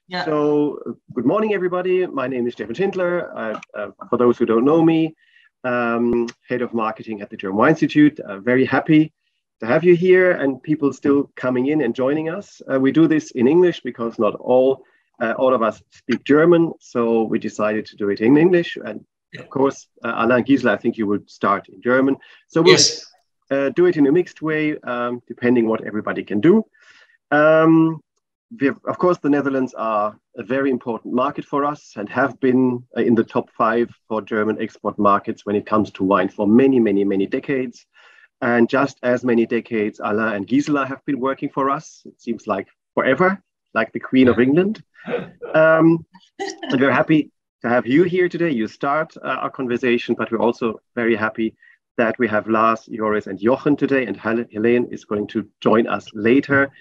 Yeah. So, good morning, everybody. My name is Stefan Schindler. For those who don't know me, head of marketing at the German Wine Institute. Very happy to have you here and people still coming in and joining us. We do this in English because not all of us speak German, so we decided to do it in English. And of course, Alain Gisela, I think you would start in German. So we'll do it in a mixed way, depending what everybody can do. Of course, the Netherlands are a very important market for us and have been in the top 5 for German export markets when it comes to wine for many, many, many decades. And just as many decades, Alain and Gisela have been working for us. It seems like forever, like the Queen of England. And we're happy to have you here today. You start our conversation, but we're also very happy that we have Lars, Joris, and Jochen today, and Helene is going to join us later.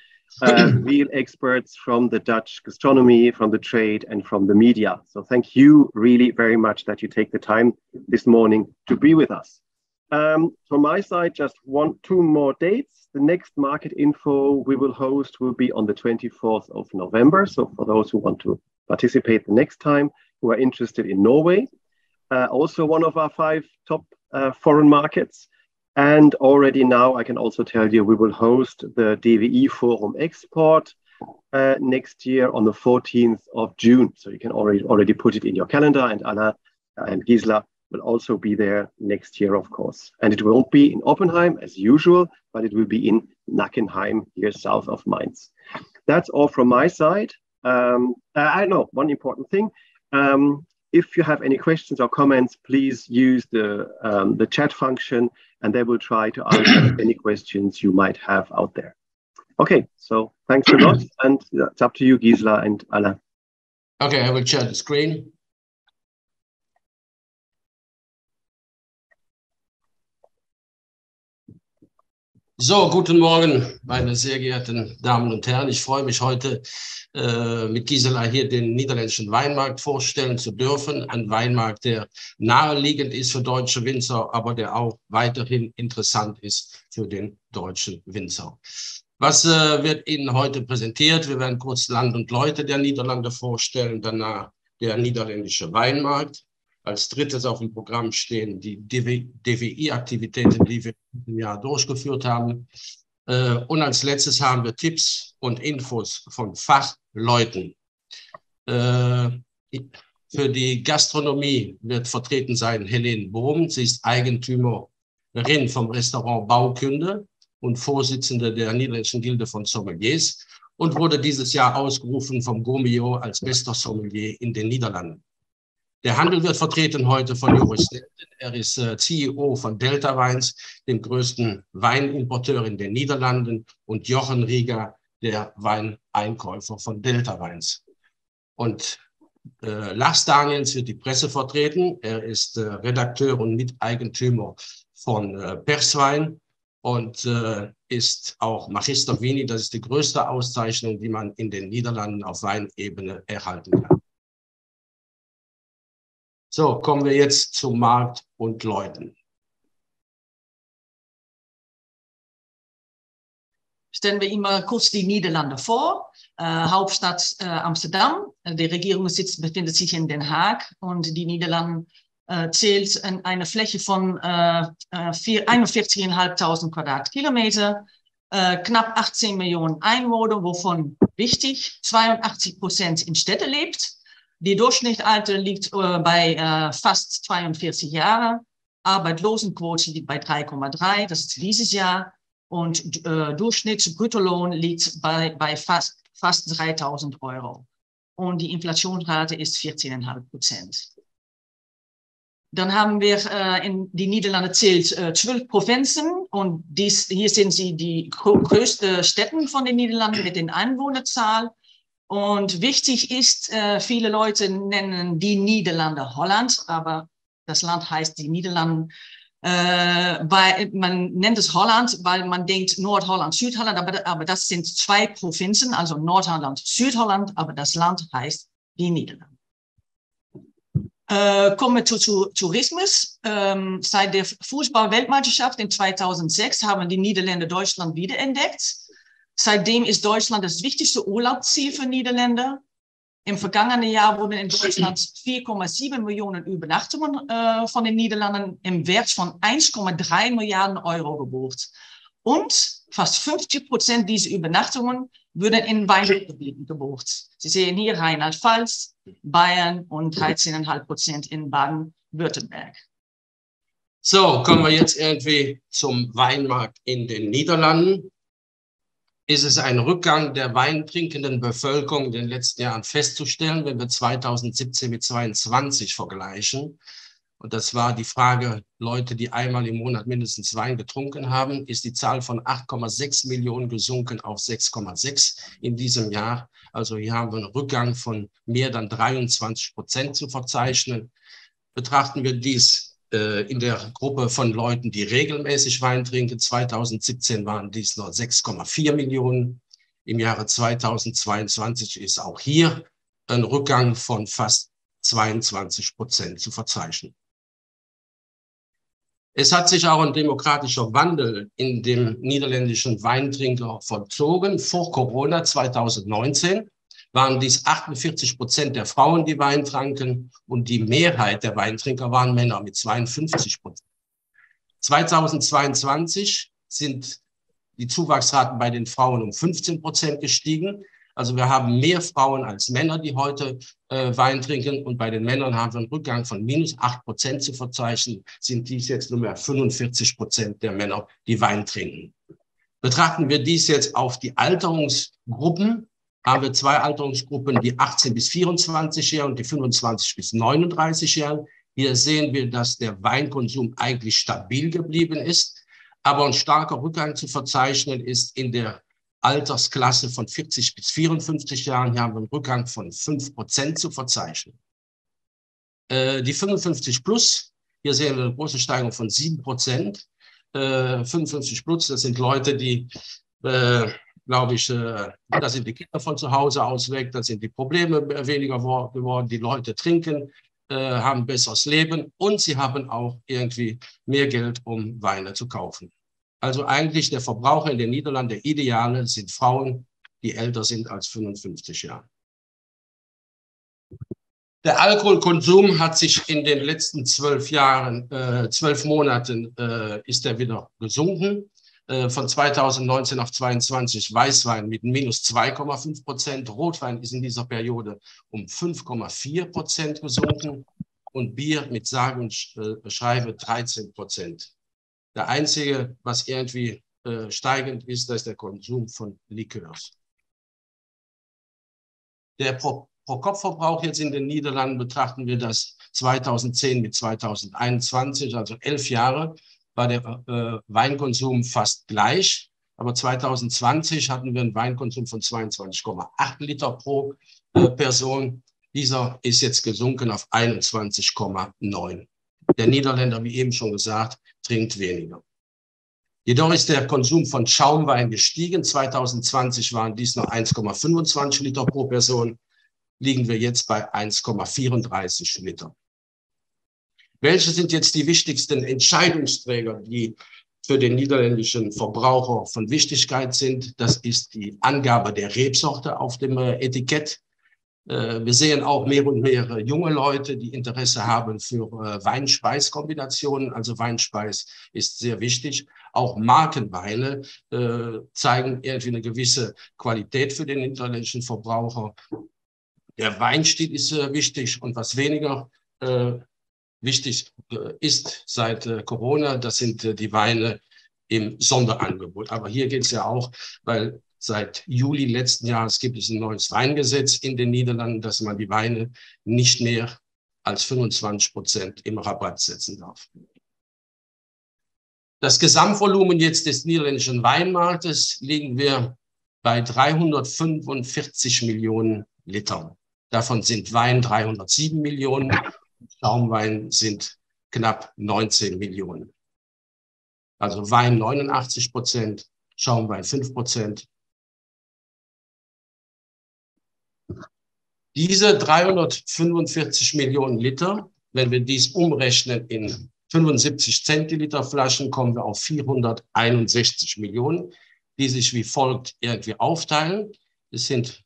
Real experts from the Dutch gastronomy, from the trade, and from the media. So thank you really very much that you take the time this morning to be with us. From my side, just 2 more dates. The next market info we will host will be on the 24th of November. So for those who want to participate the next time, who are interested in Norway, also one of our 5 top foreign markets. And already now I can also tell you we will host the DWI Forum Export next year on the 14th of June. So you can already put it in your calendar, and Anna and Gisela will also be there next year, of course. And it won't be in Oppenheim as usual, but it will be in Nackenheim, here south of Mainz. That's all from my side. I know one important thing. If you have any questions or comments, please use the chat function, and they will try to answer any questions you might have out there. Okay, so thanks a lot, and it's up to you, Gisela and Alain. Okay, I will share the screen. So, guten Morgen, meine sehr geehrten Damen und Herren. Ich freue mich heute, mit Gisela hier den niederländischen Weinmarkt vorstellen zu dürfen. Ein Weinmarkt, der naheliegend ist für deutsche Winzer, aber der auch weiterhin interessant ist für den deutschen Winzer. Was wird Ihnen heute präsentiert? Wir werden kurz Land und Leute der Niederlande vorstellen, danach der niederländische Weinmarkt. Als drittes auf dem Programm stehen die DWI-Aktivitäten, die wir im Jahr durchgeführt haben. Und als letztes haben wir Tipps und Infos von Fachleuten. Für die Gastronomie wird vertreten sein Helene Bohm. Sie ist Eigentümerin vom Restaurant Baukünde und Vorsitzende der Niederländischen Gilde von Sommeliers und wurde dieses Jahr ausgerufen vom Gourmillot als bester Sommelier in den Niederlanden. Der Handel wird vertreten heute von Joris Nelten. Er ist CEO von Delta Wines, dem größten Weinimporteur in den Niederlanden, und Jochen Rieger, der Weineinkäufer von Delta Wines. Und Lars Daniels wird die Presse vertreten. Er ist Redakteur und Miteigentümer von Perswein und ist auch Magister Vini. Das ist die größte Auszeichnung, die man in den Niederlanden auf Weinebene erhalten kann. So, kommen wir jetzt zu Markt und Leuten. Stellen wir Ihnen mal kurz die Niederlande vor. Hauptstadt Amsterdam. Die Regierungssitz befindet sich in Den Haag und die Niederlande zählt eine Fläche von 41.500 Quadratkilometer, knapp 18 Millionen Einwohner, wovon wichtig 82% in Städten lebt. Die Durchschnittsalter liegt bei fast 42 Jahren. Arbeitslosenquote liegt bei 3,3, das ist dieses Jahr. Und Durchschnittsbruttolohn liegt bei fast 3.000 Euro. Und die Inflationsrate ist 14,5%. Dann haben wir in die Niederlande zählt 12 Provinzen. Und hier sind sie die größten Städte von den Niederlanden mit den Einwohnerzahl. Und wichtig ist, viele Leute nennen die Niederlande Holland, aber das Land heißt die Niederlande. Man nennt es Holland, weil man denkt Nordholland, Südholland, aber das sind 2 Provinzen, also Nordholland, Südholland, aber das Land heißt die Niederlande. Kommen wir zu Tourismus. Seit der Fußball-Weltmeisterschaft in 2006 haben die Niederländer Deutschland wiederentdeckt. Seitdem ist Deutschland das wichtigste Urlaubsziel für Niederländer. Im vergangenen Jahr wurden in Deutschland 4,7 Millionen Übernachtungen von den Niederlanden im Wert von 1,3 Milliarden Euro gebucht. Und fast 50% dieser Übernachtungen würden in Weingebieten gebucht. Sie sehen hier Rheinland-Pfalz, Bayern und 13,5% in Baden-Württemberg. So, kommen wir jetzt irgendwie zum Weinmarkt in den Niederlanden. Ist es ein Rückgang der weintrinkenden Bevölkerung in den letzten Jahren festzustellen, wenn wir 2017 mit 2022 vergleichen? Und das war die Frage, Leute, die einmal im Monat mindestens Wein getrunken haben, ist die Zahl von 8,6 Millionen gesunken auf 6,6 in diesem Jahr. Also hier haben wir einen Rückgang von mehr dann 23% zu verzeichnen. Betrachten wir dies in der Gruppe von Leuten, die regelmäßig Wein trinken. 2017 waren dies nur 6,4 Millionen. Im Jahre 2022 ist auch hier ein Rückgang von fast 22% zu verzeichnen. Es hat sich auch ein demokratischer Wandel in dem niederländischen Weintrinker vollzogen. Vor Corona 2019 waren dies 48% der Frauen, die Wein tranken, und die Mehrheit der Weintrinker waren Männer mit 52%. 2022 sind die Zuwachsraten bei den Frauen um 15% gestiegen. Also wir haben mehr Frauen als Männer, die heute Wein trinken, und bei den Männern haben wir einen Rückgang von minus 8% zu verzeichnen, sind dies jetzt nur mehr 45% der Männer, die Wein trinken. Betrachten wir dies jetzt auf die Alterungsgruppen, haben wir zwei Alterungsgruppen, die 18 bis 24-Jährigen und die 25 bis 39-Jährigen. Hier sehen wir, dass der Weinkonsum eigentlich stabil geblieben ist, aber ein starker Rückgang zu verzeichnen ist in der Altersklasse von 40 bis 54 Jahren. Hier haben wir einen Rückgang von 5% zu verzeichnen. Die 55 plus, hier sehen wir eine große Steigerung von 7%. 55 plus, das sind Leute, die glaube ich, da sind die Kinder von zu Hause aus weg, da sind die Probleme weniger geworden, die Leute trinken, haben ein besseres Leben und sie haben auch irgendwie mehr Geld, um Weine zu kaufen. Also eigentlich der Verbraucher in den Niederlanden, der Ideale sind Frauen, die älter sind als 55 Jahre. Der Alkoholkonsum hat sich in den letzten 12 Monaten ist er wieder gesunken. Von 2019 auf 2022 Weißwein mit minus 2,5%, Rotwein ist in dieser Periode um 5,4% gesunken und Bier mit sage und schreibe 13%. Der einzige, was irgendwie steigend ist, das ist der Konsum von Likörs. Der Pro-Kopf-Verbrauch jetzt in den Niederlanden, betrachten wir das 2010 mit 2021, also 11 Jahre, war der Weinkonsum fast gleich. Aber 2020 hatten wir einen Weinkonsum von 22,8 Liter pro Person. Dieser ist jetzt gesunken auf 21,9. Der Niederländer, wie eben schon gesagt, trinkt weniger. Jedoch ist der Konsum von Schaumwein gestiegen. 2020 waren dies nur 1,25 Liter pro Person. Liegen wir jetzt bei 1,34 Liter. Welche sind jetzt die wichtigsten Entscheidungsträger, die für den niederländischen Verbraucher von Wichtigkeit sind? Das ist die Angabe der Rebsorte auf dem Etikett. Wir sehen auch mehr und mehr junge Leute, die Interesse haben für Wein-Speis-Kombinationen. Also Weinspeis ist sehr wichtig. Auch Markenweine zeigen irgendwie eine gewisse Qualität für den niederländischen Verbraucher. Der Weinstil ist wichtig, und was weniger wichtig ist seit Corona, das sind die Weine im Sonderangebot. Aber hier geht es ja auch, weil seit Juli letzten Jahres gibt es ein neues Weingesetz in den Niederlanden, dass man die Weine nicht mehr als 25% im Rabatt setzen darf. Das Gesamtvolumen jetzt des niederländischen Weinmarktes liegen wir bei 345 Millionen Litern. Davon sind Wein 307 Millionen. Schaumwein sind knapp 19 Millionen. Also Wein 89%, Schaumwein 5%. Diese 345 Millionen Liter, wenn wir dies umrechnen in 75 Zentiliter Flaschen, kommen wir auf 461 Millionen, die sich wie folgt irgendwie aufteilen. Es sind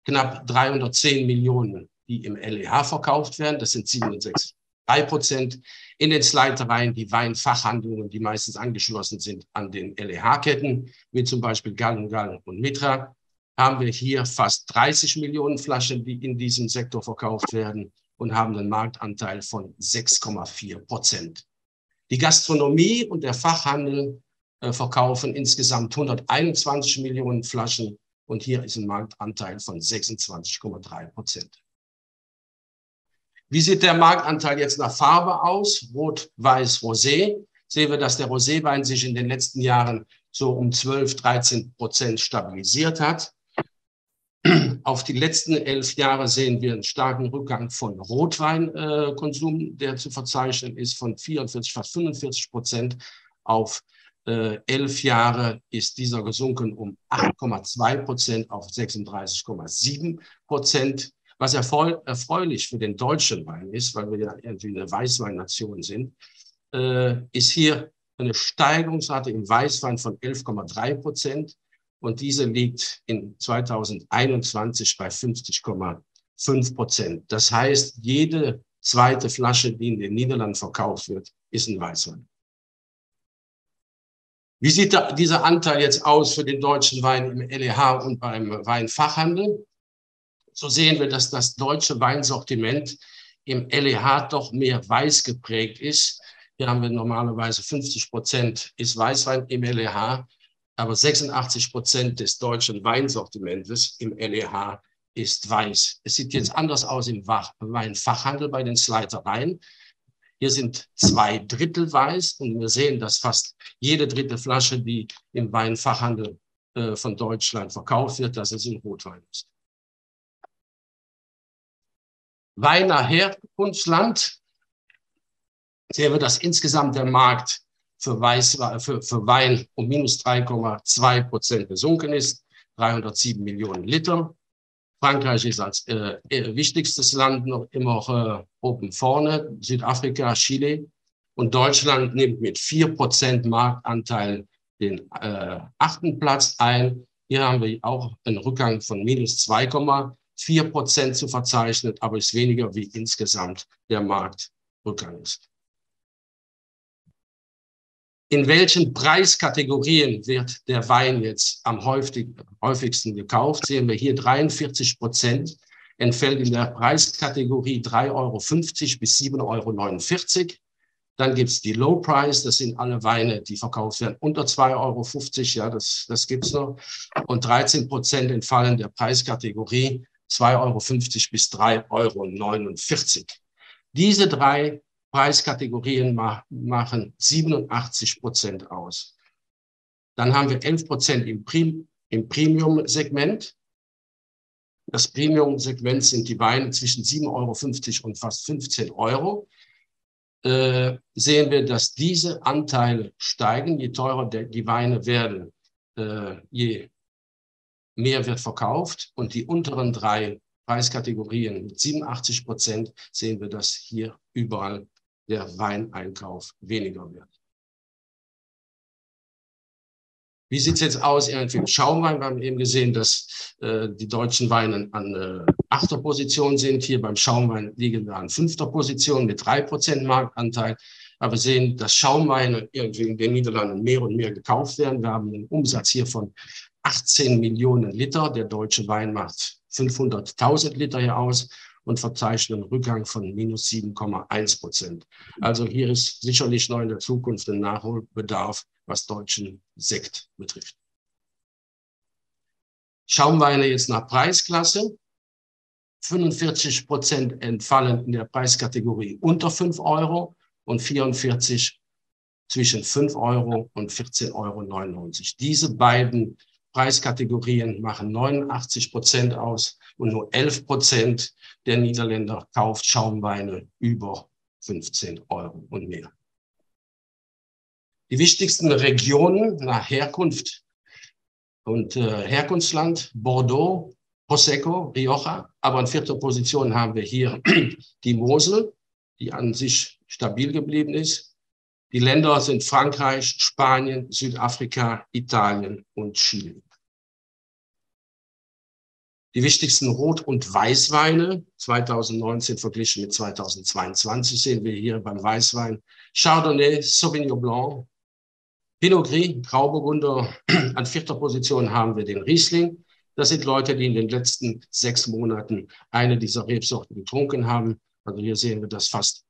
knapp 310 Millionen, die im LEH verkauft werden. Das sind 67,3%. In den Sleitereien die Weinfachhandlungen, die meistens angeschlossen sind an den LEH-Ketten, wie zum Beispiel Gall & Gall und Mitra, haben wir hier fast 30 Millionen Flaschen, die in diesem Sektor verkauft werden und haben einen Marktanteil von 6,4%. Die Gastronomie und der Fachhandel verkaufen insgesamt 121 Millionen Flaschen und hier ist ein Marktanteil von 26,3%. Wie sieht der Marktanteil jetzt nach Farbe aus? Rot, Weiß, Rosé. Sehen wir, dass der Roséwein sich in den letzten Jahren so um 12–13% stabilisiert hat. Auf die letzten 11 Jahre sehen wir einen starken Rückgang von Rotweinkonsum, der zu verzeichnen ist, von 44, fast 45%. Auf 11 Jahre ist dieser gesunken um 8,2% auf 36,7%. Was erfreulich für den deutschen Wein ist, weil wir ja irgendwie eine Weißweinnation sind, ist hier eine Steigerungsrate im Weißwein von 11,3%. Und diese liegt in 2021 bei 50,5%. Das heißt, jede zweite Flasche, die in den Niederlanden verkauft wird, ist ein Weißwein. Wie sieht dieser Anteil jetzt aus für den deutschen Wein im LEH und beim Weinfachhandel? So sehen wir, dass das deutsche Weinsortiment im LEH doch mehr weiß geprägt ist. Hier haben wir normalerweise 50% ist Weißwein im LEH, aber 86% des deutschen Weinsortimentes im LEH ist weiß. Es sieht jetzt anders aus im Weinfachhandel bei den Sleitereien. Hier sind 2/3 weiß und wir sehen, dass fast jede dritte Flasche, die im Weinfachhandel von Deutschland verkauft wird, dass es ein Rotwein ist. Wein nach Herkunftsland. Sehen wir, dass insgesamt der Markt für Wein um minus 3,2% gesunken ist, 307 Millionen Liter. Frankreich ist als wichtigstes Land noch immer oben vorne, Südafrika, Chile. Und Deutschland nimmt mit 4% Marktanteil den 8. Platz ein. Hier haben wir auch einen Rückgang von minus 2,4% zu verzeichnen, aber ist weniger wie insgesamt der Marktrückgang ist. In welchen Preiskategorien wird der Wein jetzt am häufigsten gekauft? Sehen wir hier 43% entfällt in der Preiskategorie 3,50 € bis 7,49 €. Dann gibt es die Low Price, das sind alle Weine, die verkauft werden unter 2,50 €, ja, das gibt es noch. Und 13% entfallen der Preiskategorie 2,50 € bis 3,49 €. Diese drei Preiskategorien machen 87% aus. Dann haben wir 11% im Premium-Segment. Das Premium-Segment sind die Weine zwischen 7,50 € und fast 15 €. Sehen wir, dass diese Anteile steigen. Je teurer die Weine werden, je mehr wird verkauft. Und die unteren drei Preiskategorien mit 87% sehen wir, dass hier überall der Weineinkauf weniger wird. Wie sieht es jetzt aus im Schaumwein? Wir haben eben gesehen, dass die deutschen Weine an 8. Position sind. Hier beim Schaumwein liegen wir an 5. Position mit 3% Marktanteil. Aber wir sehen, dass Schaumweine irgendwie in den Niederlanden mehr und mehr gekauft werden. Wir haben einen Umsatz hier von 18 Millionen Liter. Der deutsche Wein macht 500.000 Liter hier aus und verzeichnen einen Rückgang von minus 7,1%. Also hier ist sicherlich noch in der Zukunft ein Nachholbedarf, was deutschen Sekt betrifft. Schaumweine jetzt nach Preisklasse. 45% entfallen in der Preiskategorie unter 5 € und 44 zwischen 5 € und 14,99 €. Diese beiden Preiskategorien machen 89% aus und nur 11% der Niederländer kauft Schaumweine über 15 € und mehr. Die wichtigsten Regionen nach Herkunft und Herkunftsland: Bordeaux, Prosecco, Rioja. Aber an 4. Position haben wir hier die Mosel, die an sich stabil geblieben ist. Die Länder sind Frankreich, Spanien, Südafrika, Italien und Chile. Die wichtigsten Rot- und Weißweine 2019 verglichen mit 2022 sehen wir hier beim Weißwein Chardonnay, Sauvignon Blanc, Pinot Gris, Grauburgunder. An 4. Position haben wir den Riesling. Das sind Leute, die in den letzten 6 Monaten eine dieser Rebsorten getrunken haben. Also hier sehen wir, dass fast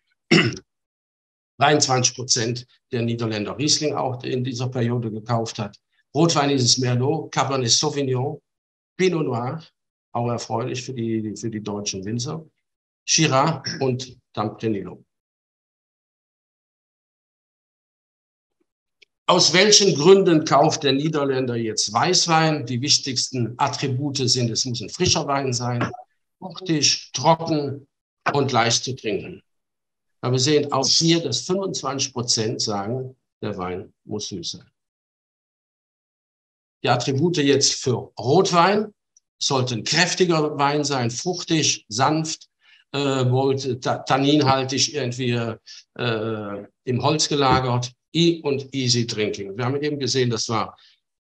23% der Niederländer Riesling auch in dieser Periode gekauft hat. Rotwein ist es Merlot, Cabernet Sauvignon, Pinot Noir, auch erfreulich für die deutschen Winzer, Shiraz und Tempranillo. Aus welchen Gründen kauft der Niederländer jetzt Weißwein? Die wichtigsten Attribute sind, es muss ein frischer Wein sein, fruchtig, trocken und leicht zu trinken. Aber wir sehen auch hier, dass 25% sagen, der Wein muss süß sein. Die Attribute jetzt für Rotwein sollten kräftiger Wein sein, fruchtig, sanft, tanninhaltig, irgendwie im Holz gelagert und easy drinking. Wir haben eben gesehen, das war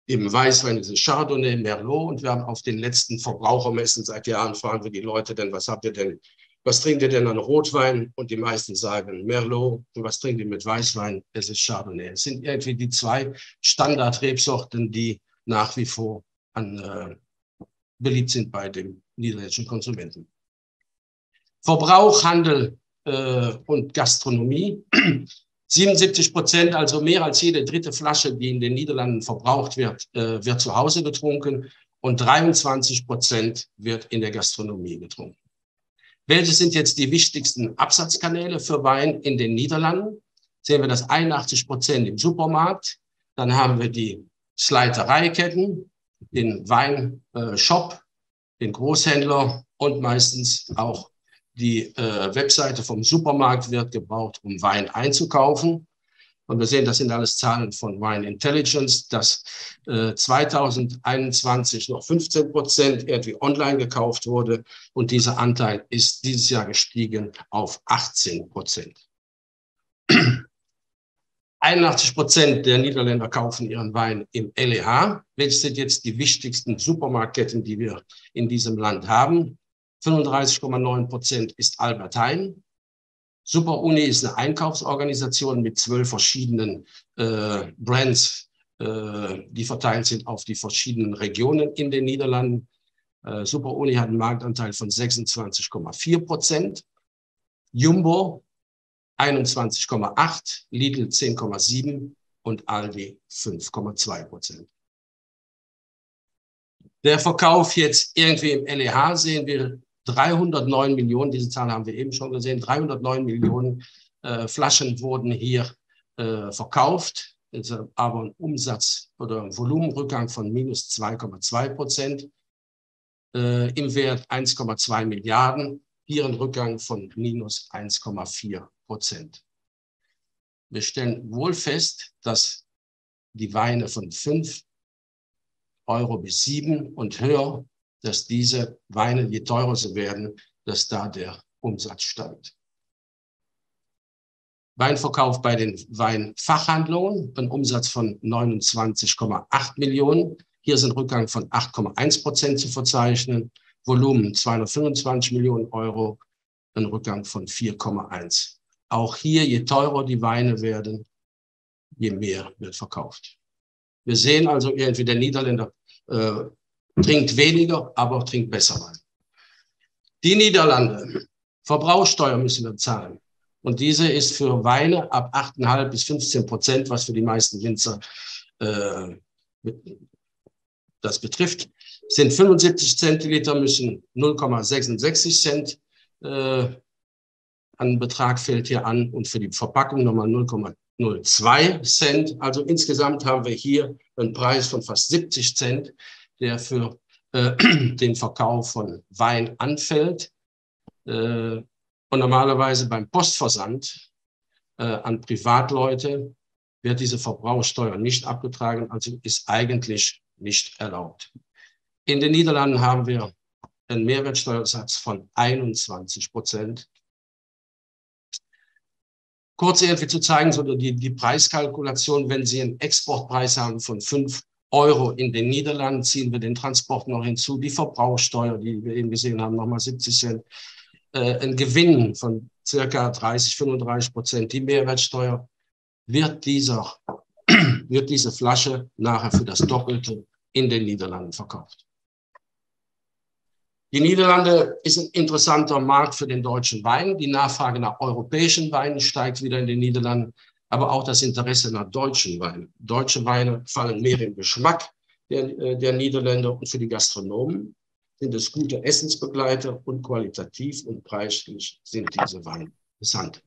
im Weißwein dieses Chardonnay, Merlot, und wir haben auf den letzten Verbrauchermessen seit Jahren fragen wir die Leute denn, was trinkt ihr denn an Rotwein? Und die meisten sagen Merlot. Und was trinkt ihr mit Weißwein? Es ist Chardonnay. Es sind irgendwie die 2 Standardrebsorten, die nach wie vor beliebt sind bei den niederländischen Konsumenten. Verbrauch, Handel und Gastronomie. 77%, also mehr als jede 3. Flasche, die in den Niederlanden verbraucht wird, wird zu Hause getrunken, und 23% wird in der Gastronomie getrunken. Welche sind jetzt die wichtigsten Absatzkanäle für Wein in den Niederlanden? Sehen wir das 81% im Supermarkt. Dann haben wir die Slijterijketten, den Weinshop, den Großhändler und meistens auch die Webseite vom Supermarkt wird gebraucht, um Wein einzukaufen. Und wir sehen, das sind alles Zahlen von Wine Intelligence, dass 2021 noch 15% irgendwie online gekauft wurde. Und dieser Anteil ist dieses Jahr gestiegen auf 18%. 81% der Niederländer kaufen ihren Wein im LEH. Welche sind jetzt die wichtigsten Supermarktketten, die wir in diesem Land haben? 35,9% ist Albert Heijn. Superuni ist eine Einkaufsorganisation mit 12 verschiedenen Brands, die verteilt sind auf die verschiedenen Regionen in den Niederlanden. Superuni hat einen Marktanteil von 26,4%. Jumbo 21,8%, Lidl 10,7% und Aldi 5,2%. Der Verkauf jetzt irgendwie im LEH sehen wir 309 Millionen, diese Zahl haben wir eben schon gesehen, 309 Millionen Flaschen wurden hier verkauft, aber ein Umsatz- oder ein Volumenrückgang von minus 2,2%, im Wert 1,2 Milliarden, hier ein Rückgang von minus 1,4%. Wir stellen wohl fest, dass die Weine von 5 Euro bis 7 und höher, dass diese Weine, je teurer sie werden, dass da der Umsatz steigt. Weinverkauf bei den Weinfachhandlungen, ein Umsatz von 29,8 Millionen. Hier ist ein Rückgang von 8,1% zu verzeichnen. Volumen 225 Millionen Euro, ein Rückgang von 4,1. Auch hier, je teurer die Weine werden, je mehr wird verkauft. Wir sehen also irgendwie, der Niederländer trinkt weniger, aber trinkt besser Wein. Die Niederlande, Verbrauchssteuer müssen wir zahlen. Und diese ist für Weine ab 8,5 bis 15%, was für die meisten Winzer das betrifft, sind 75 Zentiliter, müssen 0,66 Cent an Betrag fällt hier an und für die Verpackung nochmal 0,02 Cent. Also insgesamt haben wir hier einen Preis von fast 70 Cent, der für den Verkauf von Wein anfällt. Und normalerweise beim Postversand an Privatleute wird diese Verbrauchssteuer nicht abgetragen, also ist eigentlich nicht erlaubt. In den Niederlanden haben wir einen Mehrwertsteuersatz von 21%. Kurz irgendwie zu zeigen, so die Preiskalkulation, wenn Sie einen Exportpreis haben von 5 Euro in den Niederlanden, ziehen wir den Transport noch hinzu, die Verbrauchssteuer, die wir eben gesehen haben, nochmal 70 Cent, ein Gewinn von circa 30–35%, die Mehrwertsteuer, wird diese Flasche nachher für das Doppelte in den Niederlanden verkauft. Die Niederlande ist ein interessanter Markt für den deutschen Wein. Die Nachfrage nach europäischen Weinen steigt wieder in den Niederlanden, aber auch das Interesse nach deutschen Weinen. Deutsche Weine fallen mehr im Geschmack der Niederländer und für die Gastronomen sind es gute Essensbegleiter und qualitativ und preislich sind diese Weine interessant.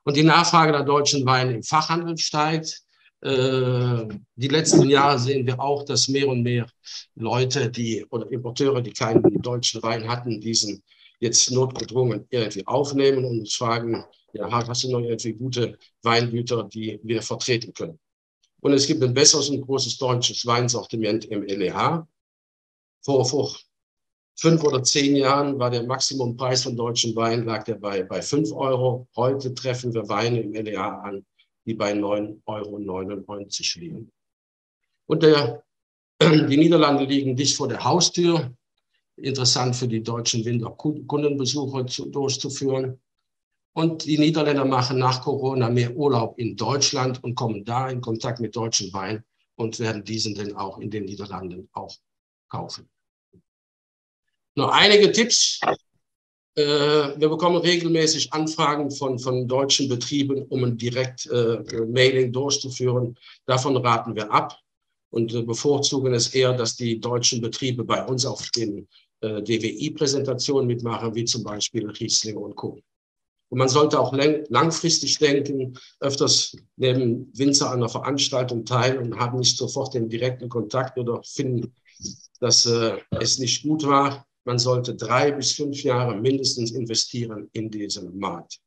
Und die Nachfrage nach deutschen Weinen im Fachhandel steigt. Die letzten Jahre sehen wir auch, dass mehr und mehr Leute, oder Importeure, die keinen deutschen Wein hatten, diesen jetzt notgedrungen irgendwie aufnehmen und uns fragen, ja, hast du noch irgendwie gute Weingüter, die wir vertreten können? Und es gibt ein besseres und großes deutsches Weinsortiment im LEH. Vor 5 oder 10 Jahren war der Maximumpreis von deutschen Wein, lag der bei 5 Euro. Heute treffen wir Weine im LEH an, die bei 9,99 € liegen. Und die Niederlande liegen dicht vor der Haustür. Interessant für die deutschen Winter Kundenbesuche durchzuführen. Und die Niederländer machen nach Corona mehr Urlaub in Deutschland und kommen da in Kontakt mit deutschen Wein und werden diesen dann auch in den Niederlanden auch kaufen. Noch einige Tipps. Wir bekommen regelmäßig Anfragen von deutschen Betrieben, um ein Direkt-Mailing durchzuführen. Davon raten wir ab und bevorzugen es eher, dass die deutschen Betriebe bei uns auf den DWI-Präsentationen mitmachen, wie zum Beispiel Riesling und Co. Und man sollte auch langfristig denken, öfters nehmen Winzer an einer Veranstaltung teil und haben nicht sofort den direkten Kontakt oder finden, dass es nicht gut war. Man sollte 3 bis 5 Jahre mindestens investieren in diesen Markt.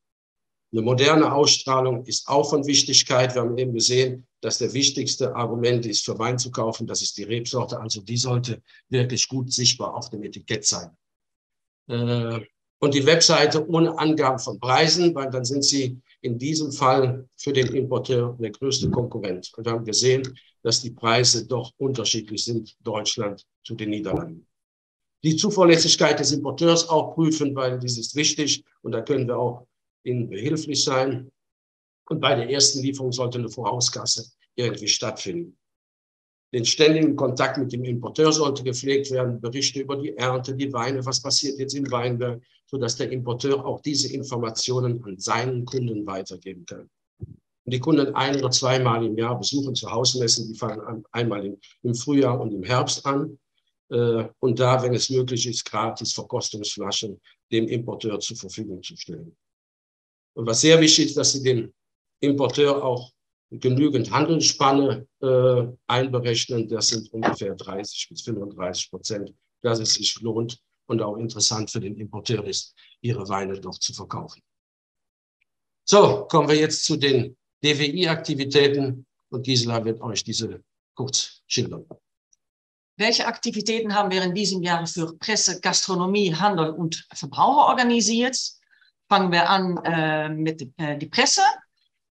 Eine moderne Ausstrahlung ist auch von Wichtigkeit. Wir haben eben gesehen, dass der wichtigste Argument ist, für Wein zu kaufen, das ist die Rebsorte. Also die sollte wirklich gut sichtbar auf dem Etikett sein. Und die Webseite ohne Angaben von Preisen, weil dann sind sie in diesem Fall für den Importeur der größte Konkurrent. Und wir haben gesehen, dass die Preise doch unterschiedlich sind, Deutschland zu den Niederlanden. Die Zuverlässigkeit des Importeurs auch prüfen, weil dies ist wichtig und da können wir auch ihnen behilflich sein. Und bei der ersten Lieferung sollte eine Vorauskasse irgendwie stattfinden. Den ständigen Kontakt mit dem Importeur sollte gepflegt werden, Berichte über die Ernte, die Weine, was passiert jetzt im Weinberg, sodass der Importeur auch diese Informationen an seinen Kunden weitergeben kann. Und die Kunden 1- oder 2-mal im Jahr besuchen zu Hausmessen, die fangen einmal im Frühjahr und im Herbst an. Und da, wenn es möglich ist, gratis Verkostungsflaschen dem Importeur zur Verfügung zu stellen. Und was sehr wichtig ist, dass Sie dem Importeur auch genügend Handelsspanne einberechnen. Das sind ungefähr 30 bis 35%, dass es sich lohnt und auch interessant für den Importeur ist, ihre Weine doch zu verkaufen. So, kommen wir jetzt zu den DWI-Aktivitäten und Gisela wird euch diese kurz schildern. Welche Aktivitäten haben wir in diesem Jahr für Presse, Gastronomie, Handel und Verbraucher organisiert? Fangen wir an mit der Presse.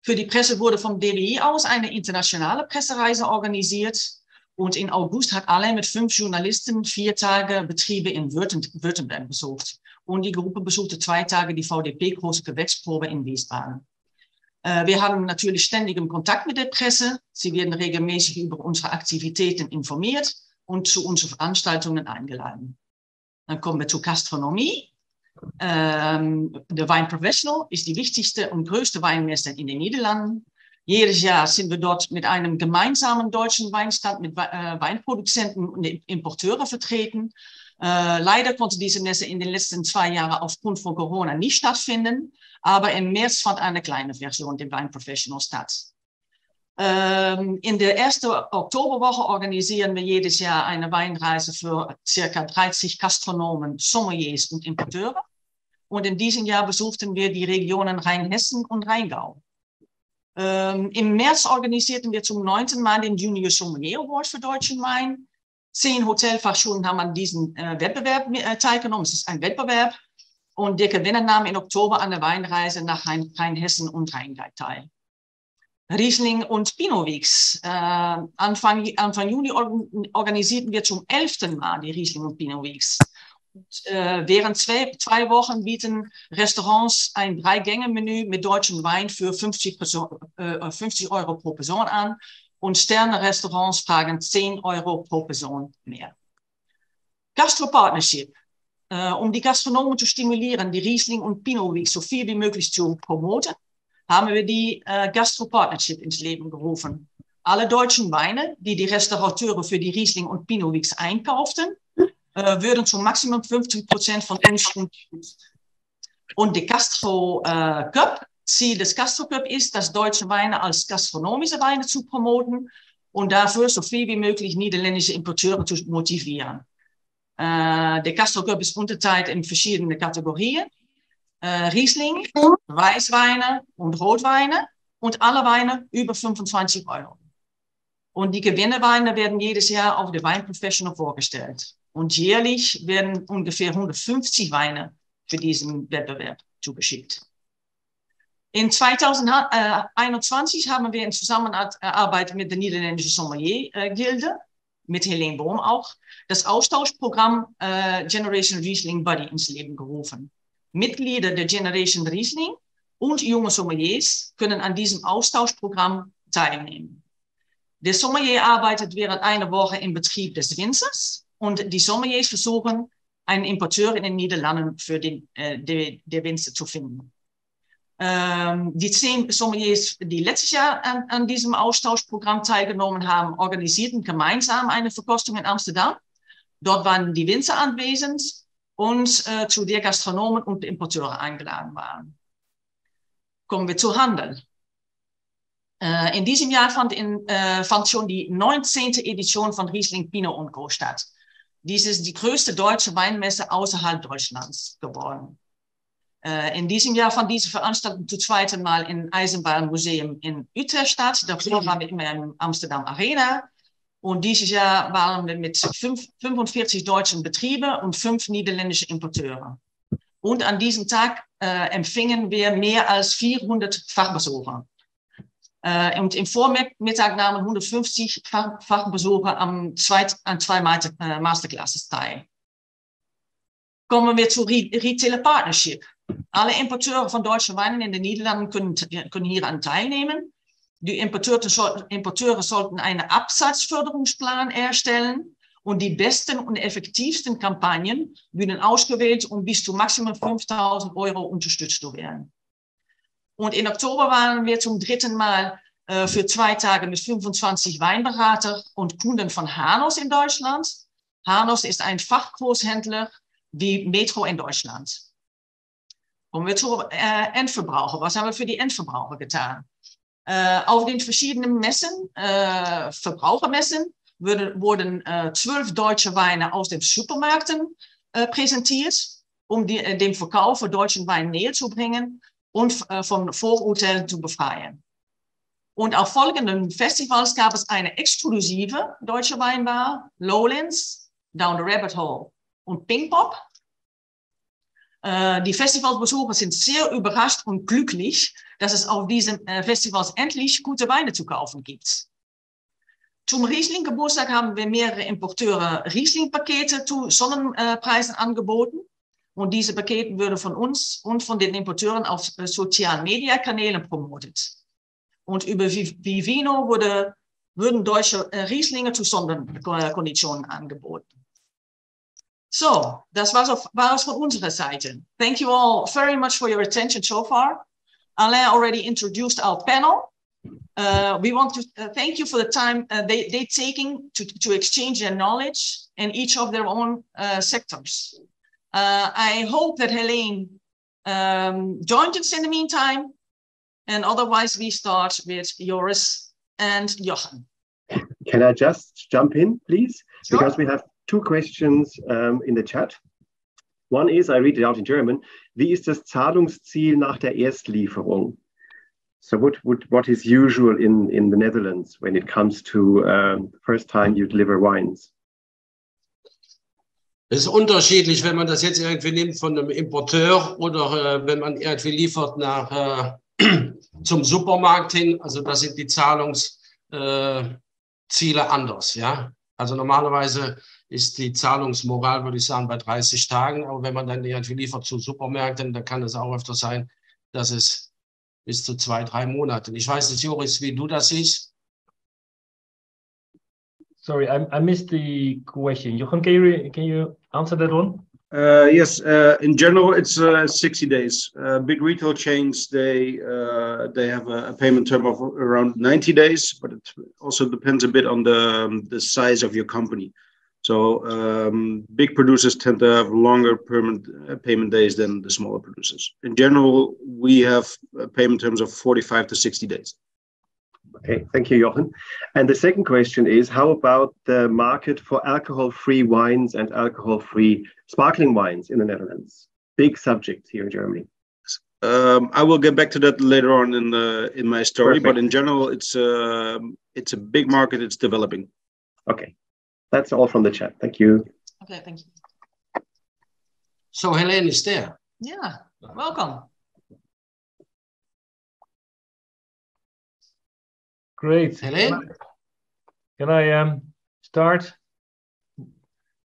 Für die Presse wurde vom DWI aus eine internationale Pressereise organisiert. Und in August hat Alain mit 5 Journalisten 4 Tage Betriebe in Württemberg besucht. Und die Gruppe besuchte 2 Tage die VDP-große Gewächsprobe in Wiesbaden. Wir haben natürlich ständigen Kontakt mit der Presse. Sie werden regelmäßig über unsere Aktivitäten informiert und zu unseren Veranstaltungen eingeladen. Dann kommen wir zur Gastronomie. Der Wine Professional ist die wichtigste und größte Weinmesse in den Niederlanden. Jedes Jahr sind wir dort mit einem gemeinsamen deutschen Weinstand mit Weinproduzenten und Importeuren vertreten. Leider konnte diese Messe in den letzten 2 Jahren aufgrund von Corona nicht stattfinden, aber im März fand eine kleine Version der Wine Professional statt. In der ersten Oktoberwoche organisieren wir jedes Jahr eine Weinreise für ca. 30 Gastronomen, Sommeliers und Importeure. Und in diesem Jahr besuchten wir die Regionen Rheinhessen und Rheingau. Im März organisierten wir zum 9. Mal den Junior Sommelier Award für deutschen Wein. 10 Hotelfachschulen haben an diesem Wettbewerb teilgenommen. Es ist ein Wettbewerb. Und der Gewinner nahm im Oktober an der Weinreise nach Rheinhessen und Rheingau teil. Riesling und Pinot Weeks. Anfang Juni organisierten wir zum 11. Mal die Riesling und Pinot Weeks. Und, während zwei Wochen bieten Restaurants ein 3-Gänge-Menü mit deutschem Wein für 50 Euro pro Person an und Sterne-Restaurants fragen 10 Euro pro Person mehr. Gastro-Partnership. Um die Gastronomen zu stimulieren, die Riesling und Pinot Weeks so viel wie möglich zu promoten, haben wir die Gastro-Partnership ins Leben gerufen. Alle deutschen Weine, die Restaurateure für die Riesling und Pinot Weeks einkauften, würden zum Maximum 50% von uns unterstützt. Und die Gastro Cup, Ziel des Gastro Cup ist, dass deutsche Weine als gastronomische Weine zu promoten und dafür so viel wie möglich niederländische Importeure zu motivieren. Der Gastro Cup ist unterteilt in verschiedene Kategorien. Riesling, Weißweine und Rotweine und alle Weine über 25 Euro. Und die Gewinnerweine werden jedes Jahr auf der Wine Professional vorgestellt. Und jährlich werden ungefähr 150 Weine für diesen Wettbewerb zugeschickt. In 2021 haben wir in Zusammenarbeit mit der niederländischen Sommelier-Gilde, mit Helene Bohm auch, das Austauschprogramm Generation Riesling Buddy ins Leben gerufen. Mitglieder der Generation Riesling und junge Sommeliers können an diesem Austauschprogramm teilnehmen. Der Sommelier arbeitet während einer Woche im Betrieb des Winzers und die Sommeliers versuchen, einen Importeur in den Niederlanden für der Winzer zu finden. Die 10 Sommeliers, die letztes Jahr an diesem Austauschprogramm teilgenommen haben, organisierten gemeinsam eine Verkostung in Amsterdam. Dort waren die Winzer anwesend und zu der Gastronomen und Importeure eingeladen waren. Kommen wir zu Handel. In diesem Jahr fand schon die 19. Edition von Riesling Pinot & Co. statt. Dies ist die größte deutsche Weinmesse außerhalb Deutschlands geworden. In diesem Jahr fand diese Veranstaltung zum 2. Mal im Eisenbahnmuseum in Utrecht statt. Davor waren wir immer in Amsterdam Arena. Und dieses Jahr waren wir mit 45 deutschen Betrieben und 5 niederländische Importeure. Und an diesem Tag empfingen wir mehr als 400 Fachbesucher. Und im Vormittag nahmen 150 Fachbesucher an 2 Masterclasses teil. Kommen wir zu Retailer Partnership. Alle Importeure von deutschen Weinen in den Niederlanden können hieran teilnehmen. Die Importeure sollten einen Absatzförderungsplan erstellen und die besten und effektivsten Kampagnen würden ausgewählt, um bis zu maximal 5.000 Euro unterstützt zu werden. Und in Oktober waren wir zum 3. Mal für 2 Tage mit 25 Weinberater und Kunden von Hanos in Deutschland. Hanos ist ein Fachgroßhändler wie Metro in Deutschland. Kommen wir zu Endverbraucher. Was haben wir für die Endverbraucher getan? Auf den verschiedenen Messen, Verbrauchermessen, wurden 12 deutsche Weine aus den Supermärkten präsentiert, um dem Verkauf von deutschen Wein näher zu bringen und von Vorurteilen zu befreien. Und auf folgenden Festivals gab es eine exklusive deutsche Weinbar, Lowlands, Down the Rabbit Hole und Pinkpop. Die Festivalbesucher sind sehr überrascht und glücklich, dass es auf diesen Festivals endlich gute Weine zu kaufen gibt. Zum Riesling-Geburtstag haben wir mehrere Importeure Riesling-Pakete zu Sonnenpreisen angeboten. Und diese Pakete würden von uns und von den Importeuren auf sozialen Media-Kanälen promotet. Und über Vivino würden deutsche Rieslinge zu Sonderkonditionen angeboten. So, das war's von unserer Seite. Thank you all very much for your attention so far. Alain already introduced our panel. We want to thank you for the time they're taking to exchange their knowledge in each of their own sectors. I hope that Helene joined us in the meantime, and otherwise we start with Joris and Jochen. Can I just jump in, please? Sure. Because we have 2 questions in the chat. One is, I read it out in German, wie ist das Zahlungsziel nach der Erstlieferung? So what is usual in the Netherlands when it comes to the first time you deliver wines? Es ist unterschiedlich, wenn man das jetzt irgendwie nimmt von einem Importeur oder wenn man irgendwie liefert nach zum Supermarkt hin, also da sind die Zahlungsziele anders, ja. Also normalerweise ist die Zahlungsmoral, würde ich sagen, bei 30 Tagen, aber wenn man dann irgendwie liefert zu Supermärkten, dann kann es auch öfter sein, dass es bis zu 2, 3 Monaten. Ich weiß nicht, Joris, wie du das siehst. Sorry, I missed the question. Jochen, can you answer that one? Yes, in general, it's 60 days. Big retail chains, they have a payment term of around 90 days, but it also depends a bit on the size of your company. So big producers tend to have longer payment days than the smaller producers. In general, we have payment terms of 45 to 60 days. Okay, thank you, Jochen. And the second question is, how about the market for alcohol-free wines and alcohol-free sparkling wines in the Netherlands? Big subject here in Germany. I will get back to that later on in my story. Perfect. But in general, it's a big market. It's developing. Okay, that's all from the chat. Thank you. Okay, thank you. So Helene is there. Yeah, welcome. Great. Helene? Can I start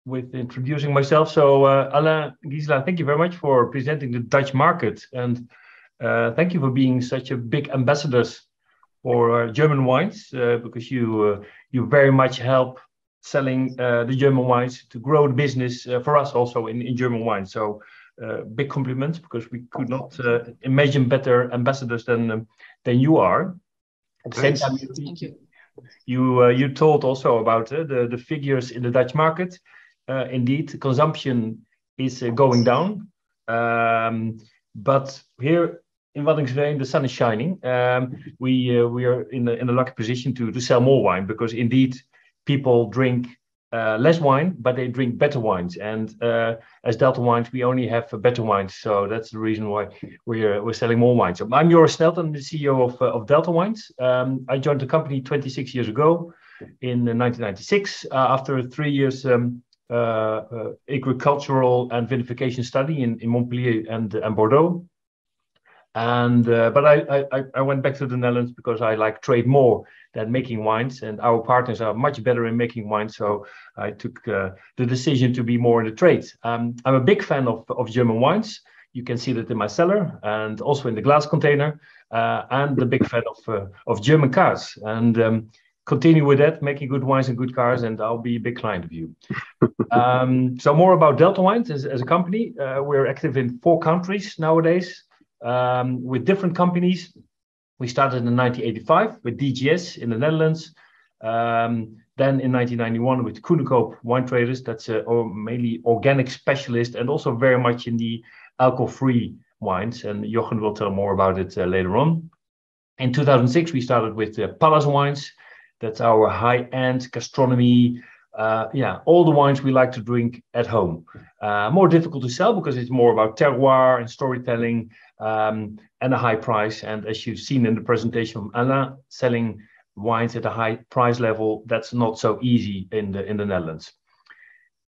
with introducing myself? So Alain, Gisela, thank you very much for presenting the Dutch market. And thank you for being such a big ambassadors for German wines, because you very much help selling the German wines to grow the business for us also in German wines. So big compliments, because we could not imagine better ambassadors than you are. At the same time, Thank you. You told also about the figures in the Dutch market. Indeed, consumption is going down, but here in Waddinxveen the sun is shining. We are in a lucky position to sell more wine, because indeed people drink less wine, but they drink better wines. And as Delta Wines, we only have better wines, so that's the reason why we're selling more wines. So I'm Joris Snelten, the CEO of Delta Wines. I joined the company 26 years ago in 1996 after 3 years agricultural and vinification study in Montpellier and Bordeaux. And but I went back to the Netherlands because I like trade more than making wines, and our partners are much better in making wines. So I took the decision to be more in the trade. I'm a big fan of German wines. You can see that in my cellar and also in the glass container, and a big fan of German cars. And continue with that, making good wines and good cars, and I'll be a big client of you. So more about Delta Wines as a company. We're active in 4 countries nowadays, with different companies. We started in 1985 with DGS in the Netherlands. Then in 1991 with Koenekoop Wine Traders. That's mainly organic specialist and also very much in the alcohol-free wines. And Jochen will tell more about it later on. In 2006, we started with Pallas Wines. That's our high-end gastronomy. All the wines we like to drink at home. More difficult to sell because it's more about terroir and storytelling, and a high price. And as you've seen in the presentation from Alain, selling wines at a high price level, that's not so easy in the Netherlands.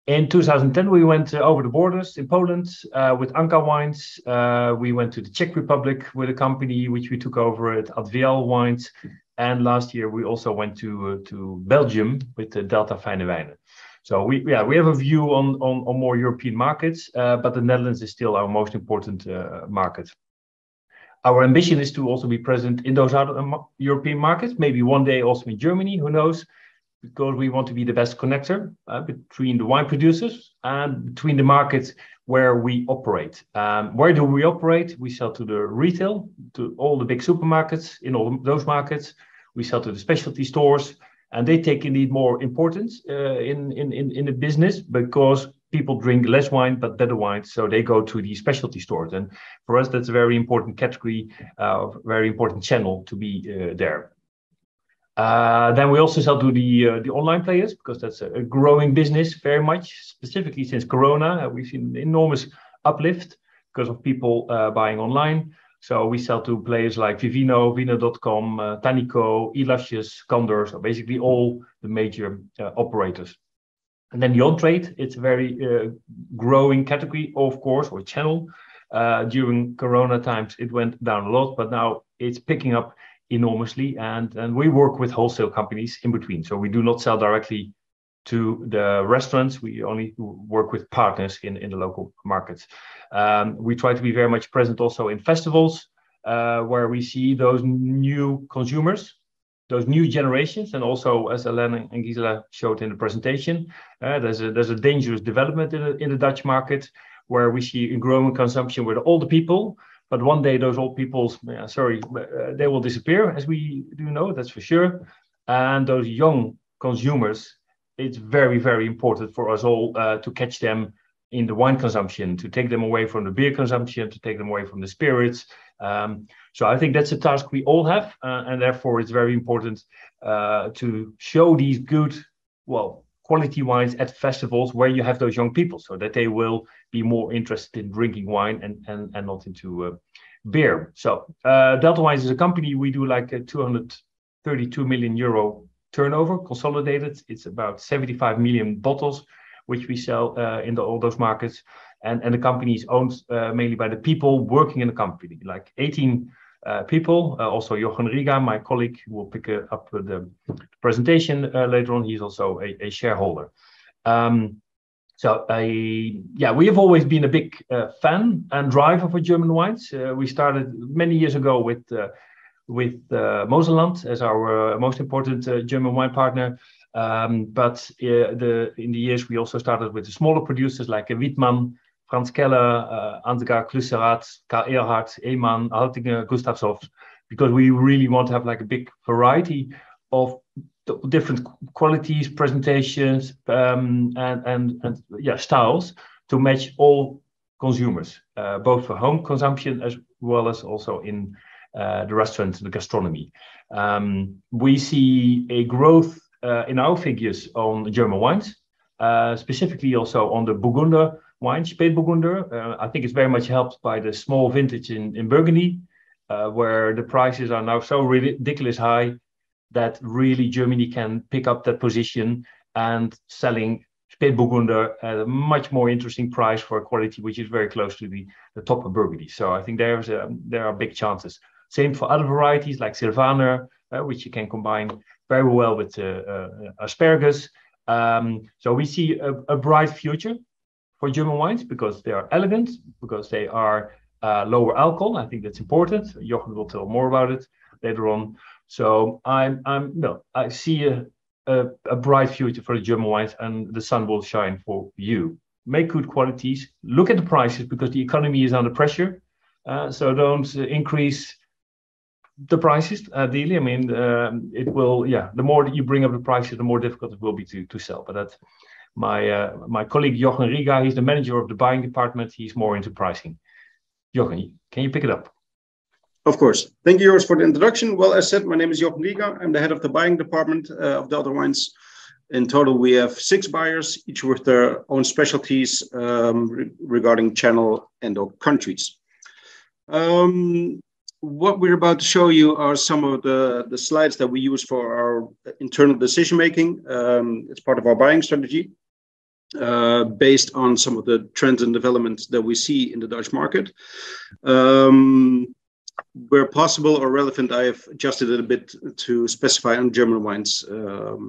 In 2010, we went over the borders in Poland with Anka Wines. We went to the Czech Republic with a company which we took over at Adviel Wines. And last year, we also went to Belgium with the Delta Fijne Wijnen. So we have a view on more European markets, but the Netherlands is still our most important market. Our ambition is to also be present in those other European markets, maybe one day also in Germany, who knows, because we want to be the best connector between the wine producers and between the markets where we operate. Where do we operate? We sell to the retail, to all the big supermarkets in all those markets. We sell to the specialty stores, and they take indeed more importance in the business because people drink less wine but better wine, so they go to the specialty stores. And for us, that's a very important category, very important channel to be there. Then we also sell to the online players because that's a growing business very much, specifically since Corona. We've seen an enormous uplift because of people buying online. So we sell to players like Vivino, Vino.com, Tannico, Elashes, Candor, so basically all the major operators. And then the on-trade, it's a very growing category, of course, or channel. During Corona times, it went down a lot, but now it's picking up enormously, and we work with wholesale companies in between. So we do not sell directly to the restaurants. We only work with partners in the local markets. We try to be very much present also in festivals, where we see those new consumers, those new generations, and also, as Alain and Gisela showed in the presentation, there's a dangerous development in the Dutch market, where we see a growing consumption with older people. But one day those old people, they will disappear, as we do know, that's for sure. And those young consumers, it's very, very important for us all to catch them in the wine consumption, to take them away from the beer consumption, to take them away from the spirits. So I think that's a task we all have, and therefore it's very important to show these good, quality wines at festivals where you have those young people, so that they will be more interested in drinking wine and not into beer. So Delta Wines is a company. We do like a 232 million euro turnover consolidated. It's about 75 million bottles, which we sell in all those markets. And the company is owned mainly by the people working in the company, like 18 people. Also Jochen Riga, my colleague, who will pick up the presentation later on. He's also a shareholder. We have always been a big fan and driver for German wines. We started many years ago with Moselland as our most important German wine partner. But in the years, we also started with the smaller producers like Wittmann, Franz Keller, Ansgar, Klüsserath, Karl Erhardt, Ehmann, Altinger, Gustavshoff, because we really want to have like a big variety of different qualities, presentations, and styles to match all consumers, both for home consumption as well as also in the restaurants and the gastronomy. We see a growth in our figures on German wines, specifically also on the Burgunder wine, Spätburgunder. I think it's very much helped by the small vintage in Burgundy, where the prices are now so ridiculous high that really Germany can pick up that position and selling Spätburgunder at a much more interesting price for a quality which is very close to the top of Burgundy. So I think there are big chances. Same for other varieties like Sylvaner, which you can combine very well with asparagus. So we see a bright future for German wines because they are elegant, because they are lower alcohol. I think that's important. Jochen will tell more about it later on. So I see a bright future for the German wines, and the sun will shine for you. Make good qualities. Look at the prices because the economy is under pressure. So don't increase the prices. Ideally, I mean, it will. The more that you bring up the prices, the more difficult it will be to sell. But that's my colleague Jochen Riga. He's the manager of the buying department. He's more into pricing. Jochen, can you pick it up? Of course. Thank you, Joris, for the introduction. Well, as said, my name is Jochen Riga. I'm the head of the buying department of Delta Wines. In total, we have 6 buyers, each with their own specialties regarding channel and/or countries. What we're about to show you are some of the slides that we use for our internal decision making. It's part of our buying strategy, based on some of the trends and developments that we see in the Dutch market. Where possible or relevant, I have adjusted it a bit to specify on German wines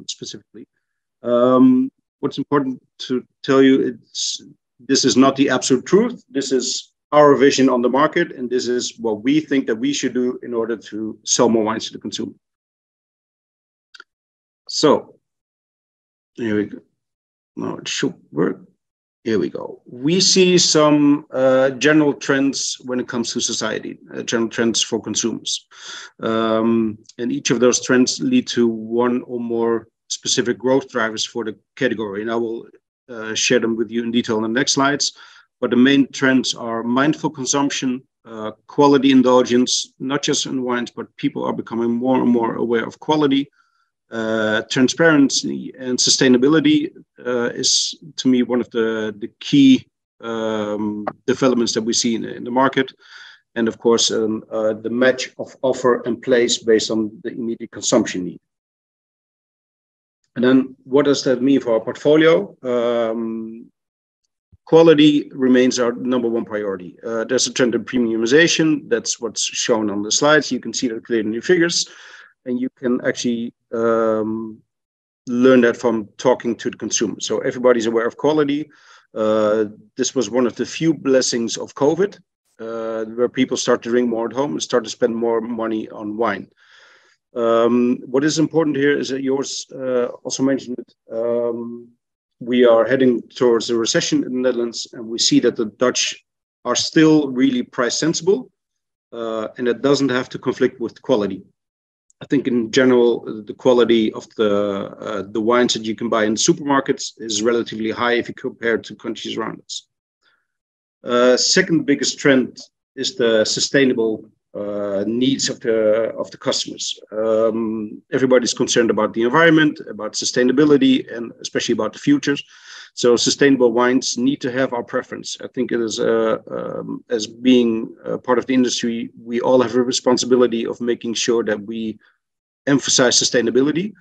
specifically. What's important to tell you, this is not the absolute truth. This is our vision on the market, and this is what we think that we should do in order to sell more wines to the consumer. So here we go. Now it should work. Here we go. We see some general trends when it comes to society, general trends for consumers. And each of those trends lead to one or more specific growth drivers for the category. And I will share them with you in detail in the next slides. But the main trends are mindful consumption, quality indulgence, not just in wines, but people are becoming more and more aware of quality. Transparency and sustainability is, to me, one of the key developments that we see in the market. And of course, the match of offer and place based on the immediate consumption need. And then what does that mean for our portfolio? quality remains our number one priority. There's a trend in premiumization. That's what's shown on the slides. You can see that clearly in the figures, and you can actually learn that from talking to the consumer. So everybody's aware of quality. This was one of the few blessings of COVID, where people start to drink more at home and start to spend more money on wine. What is important here is that yours also mentioned it. We are heading towards a recession in the Netherlands, and we see that the Dutch are still really price sensible, and it doesn't have to conflict with quality. I think in general, the quality of the wines that you can buy in supermarkets is relatively high if you compare to countries around us. Second biggest trend is the sustainable needs of the customers. Everybody's concerned about the environment, about sustainability, and especially about the futures. So sustainable wines need to have our preference. I think it is, as being part of the industry, we all have a responsibility of making sure that we emphasize sustainability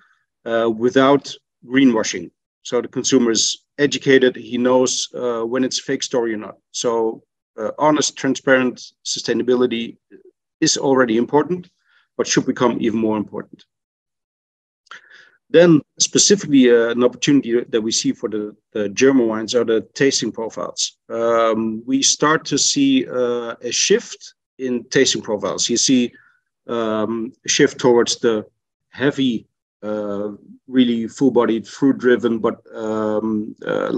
without greenwashing. So the consumer is educated, he knows when it's a fake story or not. So honest, transparent sustainability is already important, but should become even more important. Then specifically an opportunity that we see for the German wines are the tasting profiles. We start to see a shift in tasting profiles. You see a shift towards the heavy, really full-bodied, fruit-driven, but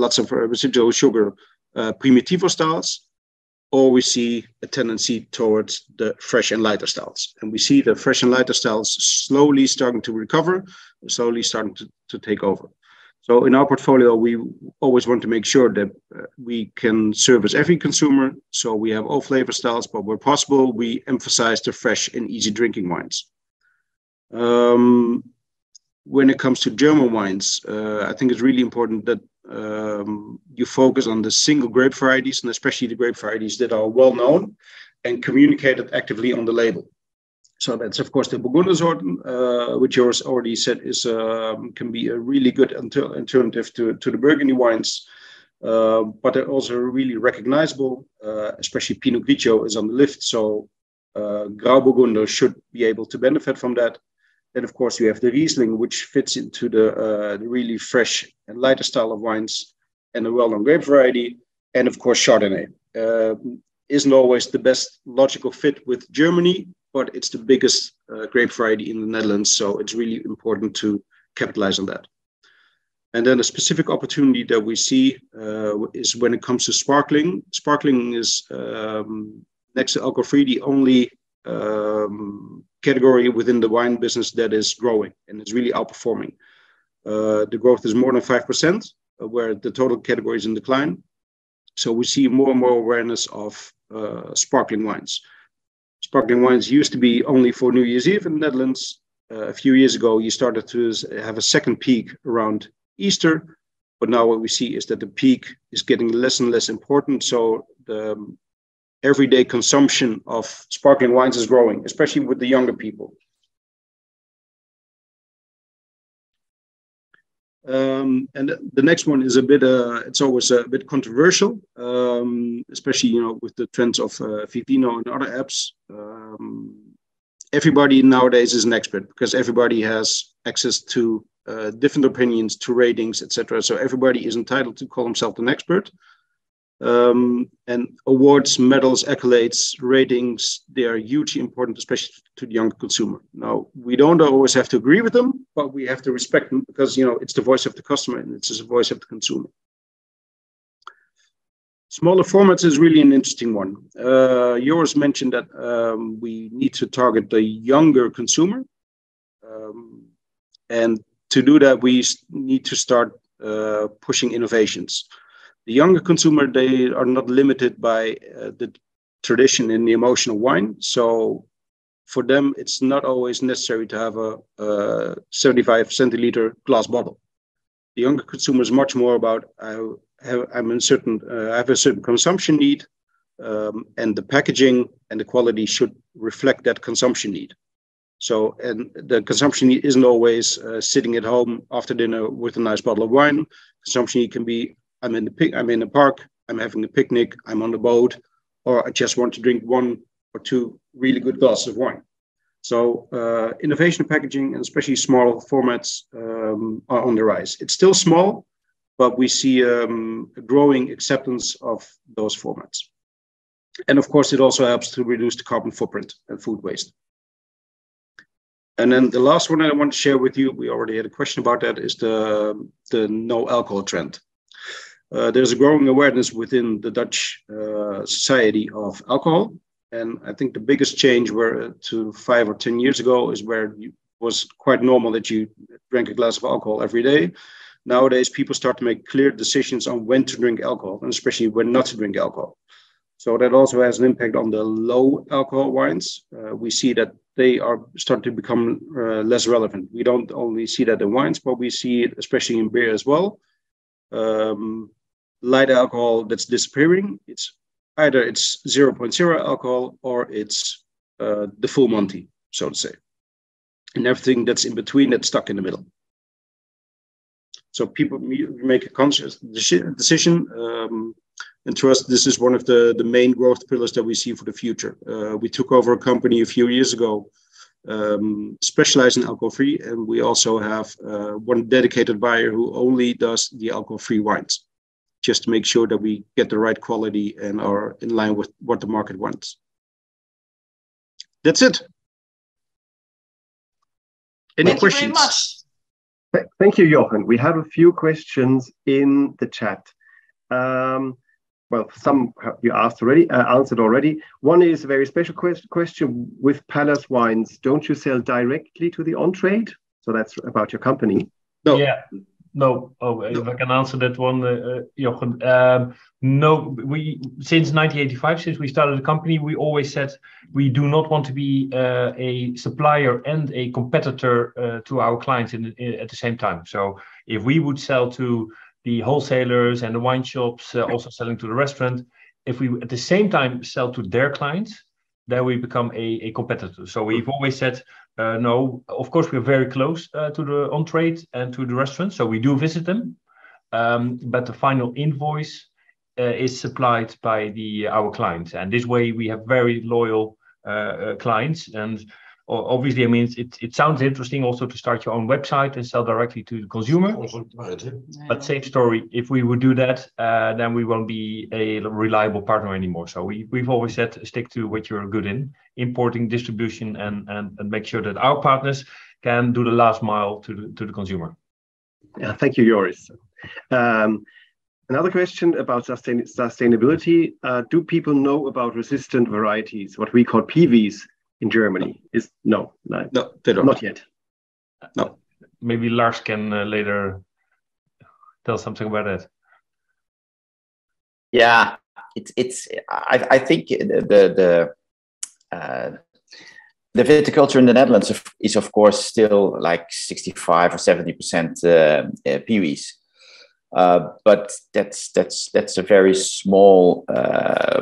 lots of residual sugar Primitivo styles, or we see a tendency towards the fresh and lighter styles. And we see the fresh and lighter styles slowly starting to recover, slowly starting to take over. So in our portfolio, we always want to make sure that we can service every consumer. So we have all flavor styles, but where possible, we emphasize the fresh and easy drinking wines. When it comes to German wines, I think it's really important that you focus on the single grape varieties, and especially the grape varieties that are well known and communicated actively on the label. So that's of course the Burgundersorten, which yours already said is can be a really good alternative to the Burgundy wines, but they're also really recognizable. Especially Pinot Grigio is on the list, so Grauburgunder should be able to benefit from that. Then, of course, you have the Riesling, which fits into the really fresh and lighter style of wines, and a well-known grape variety. And, of course, Chardonnay isn't always the best logical fit with Germany, but it's the biggest grape variety in the Netherlands. So it's really important to capitalize on that. And then a specific opportunity that we see is when it comes to sparkling. Sparkling is, next to alcohol-free, the only category within the wine business that is growing and is really outperforming. The growth is more than 5%, where the total category is in decline. So we see more and more awareness of sparkling wines. Sparkling wines used to be only for New Year's Eve in the Netherlands. A few years ago, you started to have a second peak around Easter. But now what we see is that the peak is getting less and less important. So the everyday consumption of sparkling wines is growing, especially with the younger people. And the next one is a bit, it's always a bit controversial, especially, with the trends of Vivino and other apps. Everybody nowadays is an expert because everybody has access to different opinions, to ratings, etc. So everybody is entitled to call himself an expert. And awards, medals, accolades, ratings, they are hugely important, especially to the young consumer. Now, we don't always have to agree with them, but we have to respect them because, it's the voice of the customer and it's the voice of the consumer. Smaller formats is really an interesting one. Yours mentioned that we need to target the younger consumer. And to do that, we need to start pushing innovations. The younger consumer, they are not limited by the tradition in the emotional wine. So for them, it's not always necessary to have a 75 centiliter glass bottle. The younger consumer is much more about, I have a certain consumption need, and the packaging and the quality should reflect that consumption need. So, and the consumption need isn't always sitting at home after dinner with a nice bottle of wine. Consumption need can be, I'm in the park, I'm having a picnic, I'm on the boat, or I just want to drink 1 or 2 really good glasses of wine. So innovation in packaging, and especially small formats, are on the rise. It's still small, but we see a growing acceptance of those formats. And of course, it also helps to reduce the carbon footprint and food waste. And then the last one I want to share with you, we already had a question about that, is the no alcohol trend. There's a growing awareness within the Dutch society of alcohol. And I think the biggest change to 5 or 10 years ago is where it was quite normal that you drank a glass of alcohol every day. Nowadays, people start to make clear decisions on when to drink alcohol, and especially when not to drink alcohol. So that also has an impact on the low alcohol wines. We see that they are starting to become less relevant. We don't only see that in wines, but we see it especially in beer as well. Light alcohol that's disappearing. It's either 0.0 alcohol or it's the full Monty, so to say. And everything that's in between, that's stuck in the middle. So people make a conscious decision. And to us, this is one of the main growth pillars that we see for the future. We took over a company a few years ago, specialized in alcohol-free, and we also have one dedicated buyer who only does the alcohol-free wines, just to make sure that we get the right quality and are in line with what the market wants. That's it. Any questions? Thank you very much. Thank you, Jochen. We have a few questions in the chat. Well, some you answered already. One is a very special question with Pallas Wines. Don't you sell directly to the on-trade? So that's about your company. No. Yeah. No. Oh, if I can answer that one, Jochen. No, since 1985, since we started the company, we always said we do not want to be a supplier and a competitor to our clients at the same time. So if we would sell to the wholesalers and the wine shops, also selling to the restaurant, if we at the same time sell to their clients, then we become a competitor. So we've always said, no, of course, we're very close to the on-trade and to the restaurant. So we do visit them. But the final invoice is supplied by our clients. And this way we have very loyal clients. And obviously, I mean, it sounds interesting also to start your own website and sell directly to the consumer. But same story, if we would do that, then we won't be a reliable partner anymore. So we've always said, stick to what you're good in, importing, distribution, and make sure that our partners can do the last mile to the consumer. Yeah, thank you, Joris. Another question about sustainability. Do people know about resistant varieties, what we call PVs in Germany? No, they don't. Not yet. No. Maybe Lars can later tell something about that. Yeah, I think the viticulture in the Netherlands is of course still like 65 or 70% PVs. But that's a very small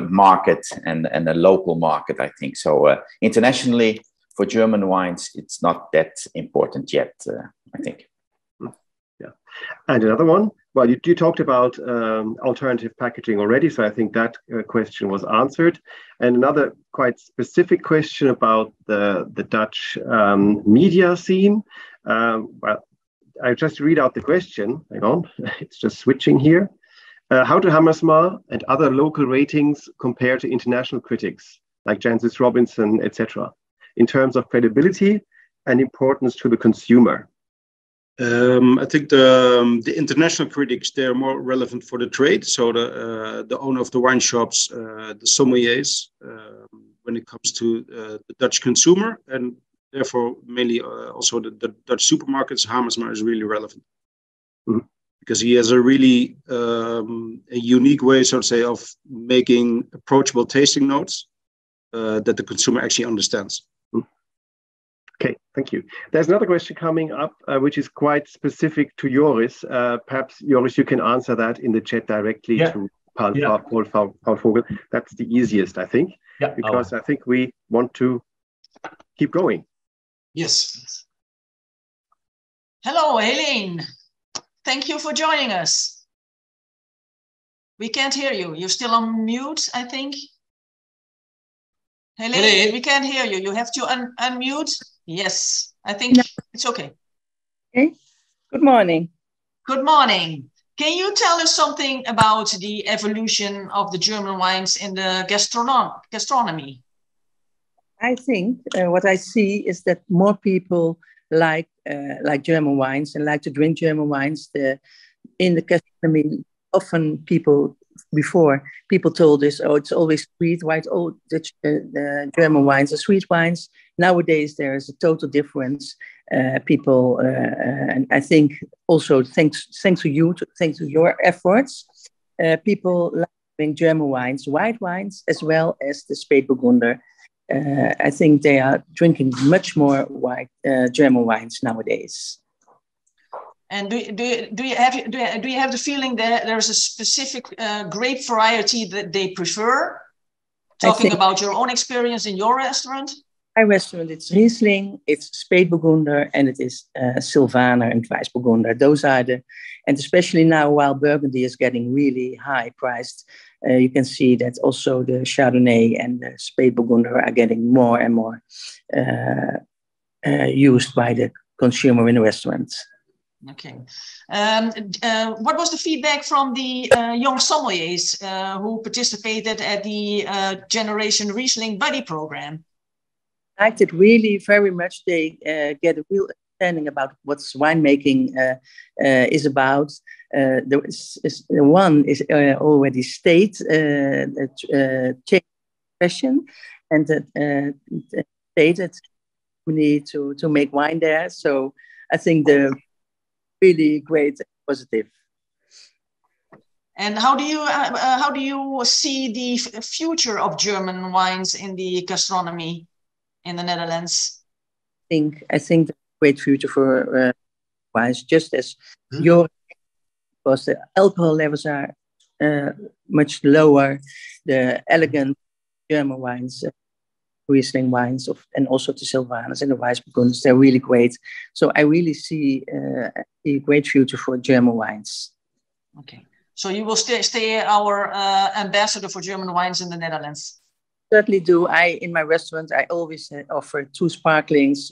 market and a local market, I think. So internationally, for German wines, it's not that important yet, I think. Yeah. And another one, well, you talked about alternative packaging already, so I think that question was answered. And another quite specific question about the Dutch media scene. Well, I just read out the question. Hang on, it's just switching here. How do Hammersma and other local ratings compare to international critics like Jancis Robinson, etc., in terms of credibility and importance to the consumer? I think the international critics, they're more relevant for the trade. So the owner of the wine shops, the sommeliers, when it comes to the Dutch consumer, and therefore mainly also the Dutch supermarkets, Hammersma is really relevant. Mm-hmm. Because he has a really a unique way, so to say, of making approachable tasting notes that the consumer actually understands. Okay, thank you. There's another question coming up, which is quite specific to Joris. Perhaps, Joris, you can answer that in the chat directly to Paul Vogel. That's the easiest, I think, because I think we want to keep going. Yes. Hello, Helene. Thank you for joining us. We can't hear you. You're still on mute, I think. Helene, Helene. we can't hear you. You have to unmute. Yes, I think it's okay. Okay. Good morning. Good morning. Can you tell us something about the evolution of the German wines in the gastronomy? I think what I see is that more people like German wines and like to drink German wines. In the gastronomy, often people told us, oh, it's always sweet. Why all the German wines are sweet wines? Nowadays, there is a total difference. And I think also thanks to you, thanks to your efforts, people like German wines, white wines, as well as the Spätburgunder. I think they are drinking much more white German wines nowadays. And do you have the feeling that there's a specific grape variety that they prefer? Talking about your own experience in your restaurant. My restaurant, it's Riesling, it's Spätburgunder, and it is Sylvaner and Weissburgunder. Those are and especially now while Burgundy is getting really high priced, you can see that also the Chardonnay and the Spätburgunder are getting more and more used by the consumer in the restaurants. Okay. What was the feedback from the young sommeliers who participated at the Generation Riesling Buddy program? I liked it really very much. They get a real understanding about what winemaking is about. One is already change question, and that stated we need to make wine there. So I think the really great and positive. And how do you see the future of German wines in the gastronomy in the Netherlands? I think the great future for wines, just as your, because the alcohol levels are much lower. The elegant German wines, Riesling wines, and also the Sylvaners and the Weissburgunders, they're really great. So I really see a great future for German wines. Okay, so you will stay our ambassador for German wines in the Netherlands. Certainly do. In my restaurant, I always offer 2 sparklings,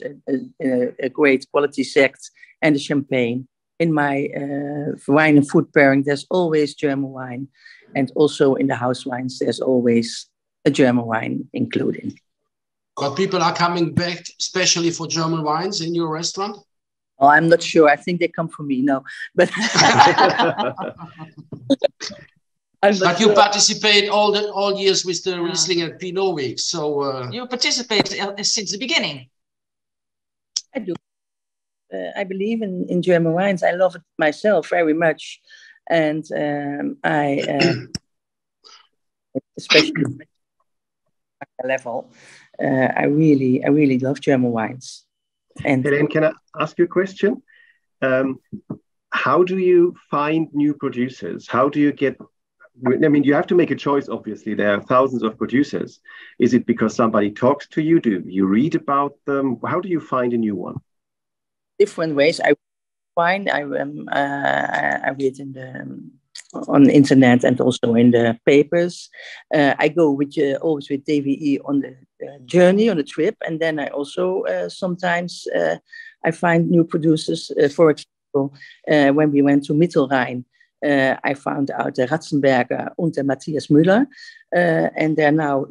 a great quality sect, and a champagne. In my wine and food pairing, there's always German wine, and also in the house wines, there's always a German wine included. But people are coming back, especially for German wines in your restaurant? Oh, I'm not sure. I think they come for me, no. But but you participate all years with the Riesling and Pinot Week, so you participate since the beginning. I do. I believe in German wines. I love it myself very much, and I especially at the level. I really love German wines. And Helene, can I ask you a question? How do you find new producers? How do you get? I mean, you have to make a choice, obviously. There are thousands of producers. Is it because somebody talks to you? Do you read about them? How do you find a new one? Different ways. I read on the internet and also in the papers. I go always with DVE on the journey, on the trip. And then I also sometimes I find new producers. For example, when we went to Mittelrhein, I found out the Ratzenberger and the Matthias Müller, and they're now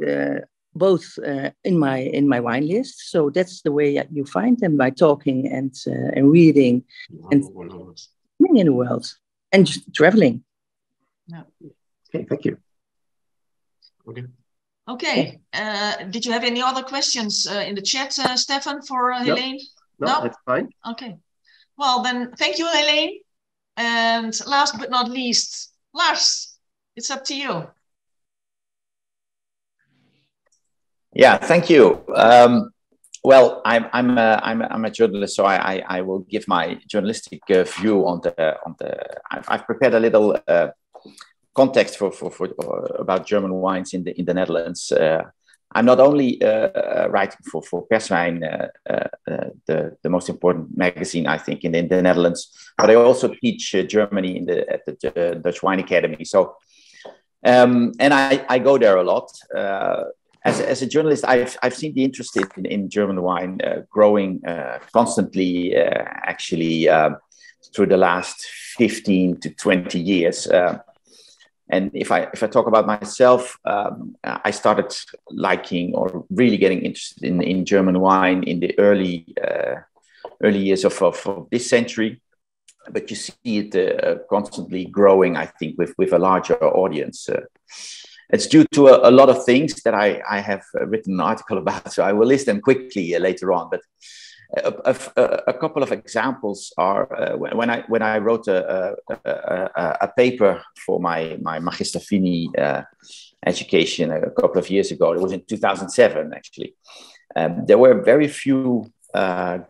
both in my wine list. So that's the way you find them, by talking and reading and living in the world and just traveling. Yeah. Okay, thank you. Okay. Did you have any other questions in the chat, Stefan, for Helene? No, that's fine. Okay. Well, then thank you, Helene. And last but not least, Lars, it's up to you. Yeah, thank you. Well, I'm a journalist, so I will give my journalistic view on the. I've prepared a little context for about German wines in the Netherlands. I'm not only writing for Perswijn, the most important magazine, I think, in the Netherlands, but I also teach Germany at the Dutch Wine Academy. So And I go there a lot. As a journalist, I've seen the interest in German wine growing constantly, actually, through the last 15 to 20 years. And if I talk about myself, I started liking or really getting interested in German wine in the early years of this century. But you see it constantly growing, I think, with a larger audience. It's due to a lot of things that I have written an article about, so I will list them quickly later on. But a couple of examples are when I wrote a paper for my Magister Fini education a couple of years ago. It was in 2007, actually. There were very few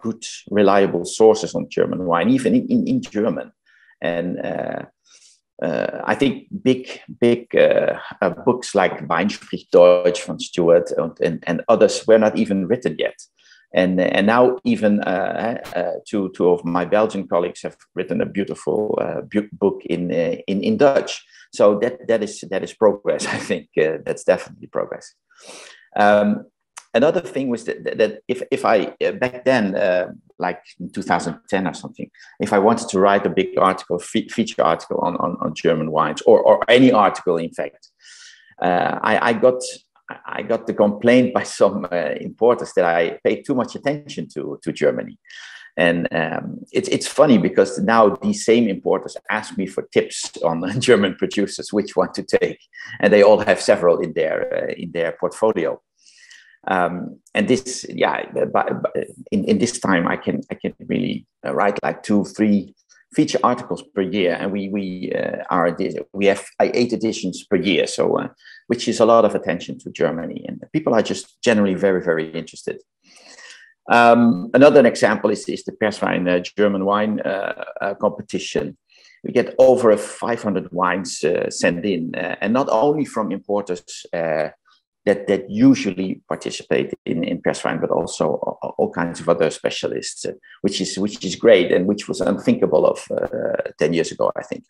good, reliable sources on German wine, even in German. And I think big books like Wein spricht Deutsch von Stuart and others were not even written yet. And now even two of my Belgian colleagues have written a beautiful book in Dutch. So that is progress. I think that's definitely progress. Another thing was that if I back then, like in 2010 or something, if I wanted to write a big article, feature article on German wines, or any article, in fact, I got the complaint by some importers that I paid too much attention to Germany. And it's funny because now these same importers ask me for tips on German producers, which one to take, and they all have several in their portfolio. And this, in this time, I can really write like 2-3 feature articles per year, and we have 8 editions per year, so which is a lot of attention to Germany, and people are just generally very, very interested. Another example is the Perswein German wine competition. We get over 500 wines sent in, and not only from importers that usually participate in Perswein, but also all kinds of other specialists, which is great and which was unthinkable of 10 years ago, I think.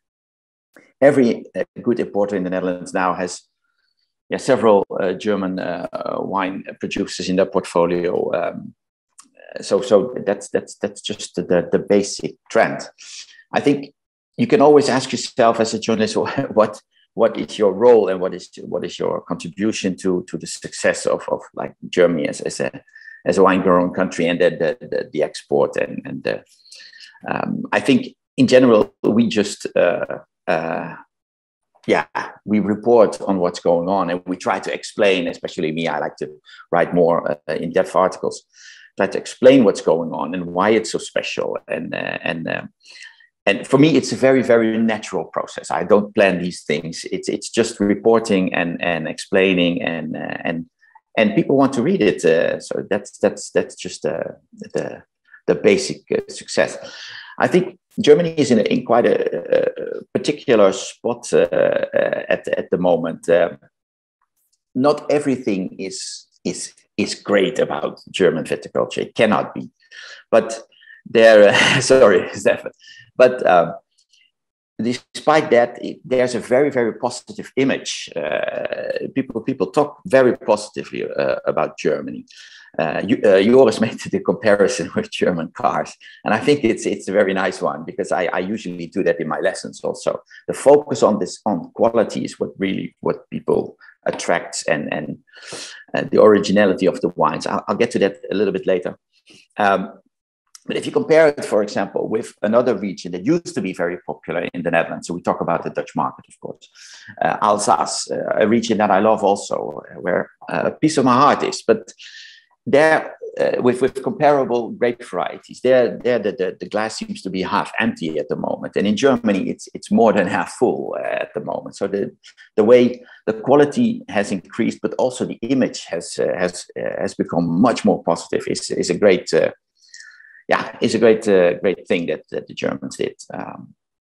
Every good importer in the Netherlands now has several German wine producers in their portfolio. So that's just the basic trend. I think you can always ask yourself as a journalist, what is your role and what is your contribution to the success of like Germany as a wine growing country, and the export and I think in general we just we report on what's going on, and we try to explain, especially me, I like to write more in-depth articles, try to explain what's going on and why it's so special. And for me, it's a very, very natural process. I don't plan these things. It's just reporting and explaining, and people want to read it. So that's just the basic success. I think Germany is in quite a particular spot at the moment. Not everything is great about German viticulture. It cannot be, but there. Sorry, Stefan. But despite that, there's a very, very positive image. People talk very positively about Germany. You always made the comparison with German cars, and I think it's a very nice one, because I usually do that in my lessons also. The focus on quality is what people attracts, and the originality of the wines. I'll get to that a little bit later. But if you compare it, for example, with another region that used to be very popular in the Netherlands, so we talk about the Dutch market, of course, Alsace, a region that I love also, where a piece of my heart is. But there, with comparable grape varieties, there the glass seems to be half empty at the moment, and in Germany it's more than half full at the moment. So the way the quality has increased, but also the image has become much more positive. Is a great. It's a great thing that the Germans did.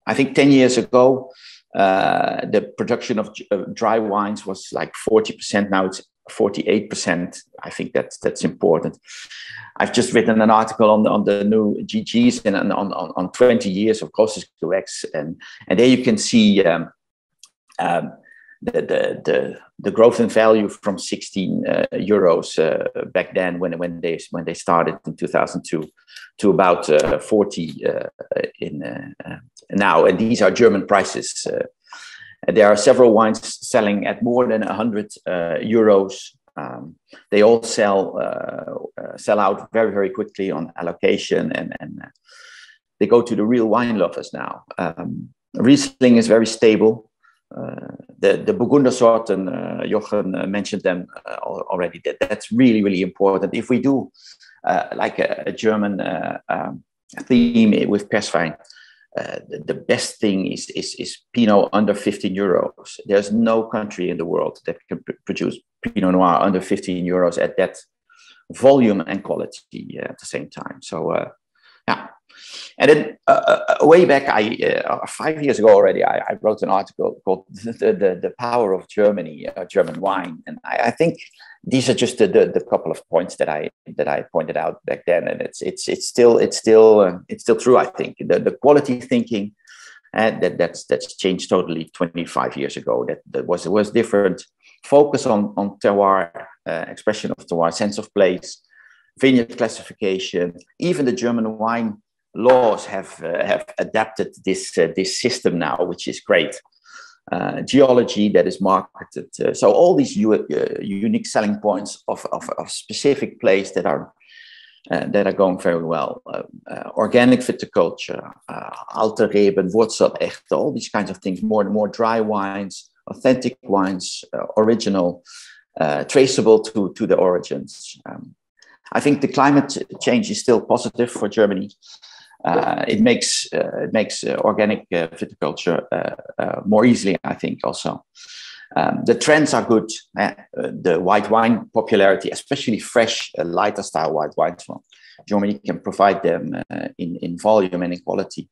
I think 10 years ago, the production of dry wines was like 40%. Now it's 48%. I think that's important. I've just written an article on the new GGs and on 20 years of Grosses Gewächs, and there you can see the growth in value from 16 euros back then when they started in 2002 to about 40 now, and these are German prices. There are several wines selling at more than 100 euros. They all sell out very, very quickly on allocation, and they go to the real wine lovers now. Riesling is very stable. The Burgunder sort, and Jochen mentioned them already. That's really, really important. If we do like a German theme with Perswein, the best thing is Pinot under 15 euros. There's no country in the world that can produce Pinot Noir under 15 euros at that volume and quality at the same time. So, yeah. And then way back, 5 years ago already, I wrote an article called "The Power of Germany, German Wine," and I think these are just the couple of points that I pointed out back then, and it's still true. I think the quality thinking, and that's changed totally 25 years ago. That was different. Focus on terroir, expression of terroir, sense of place, vineyard classification. Even the German wine laws have adapted this system now, which is great. Geology that is marketed. So all these unique selling points of specific place that are going very well. Organic viticulture, alte Reben, Wurzel-Echte, all these kinds of things. More and more dry wines, authentic wines, original, traceable to the origins. I think the climate change is still positive for Germany. It makes organic viticulture more easily, I think, also. The trends are good. The white wine popularity, especially fresh, lighter style white wines, well, Germany can provide them in volume and in quality.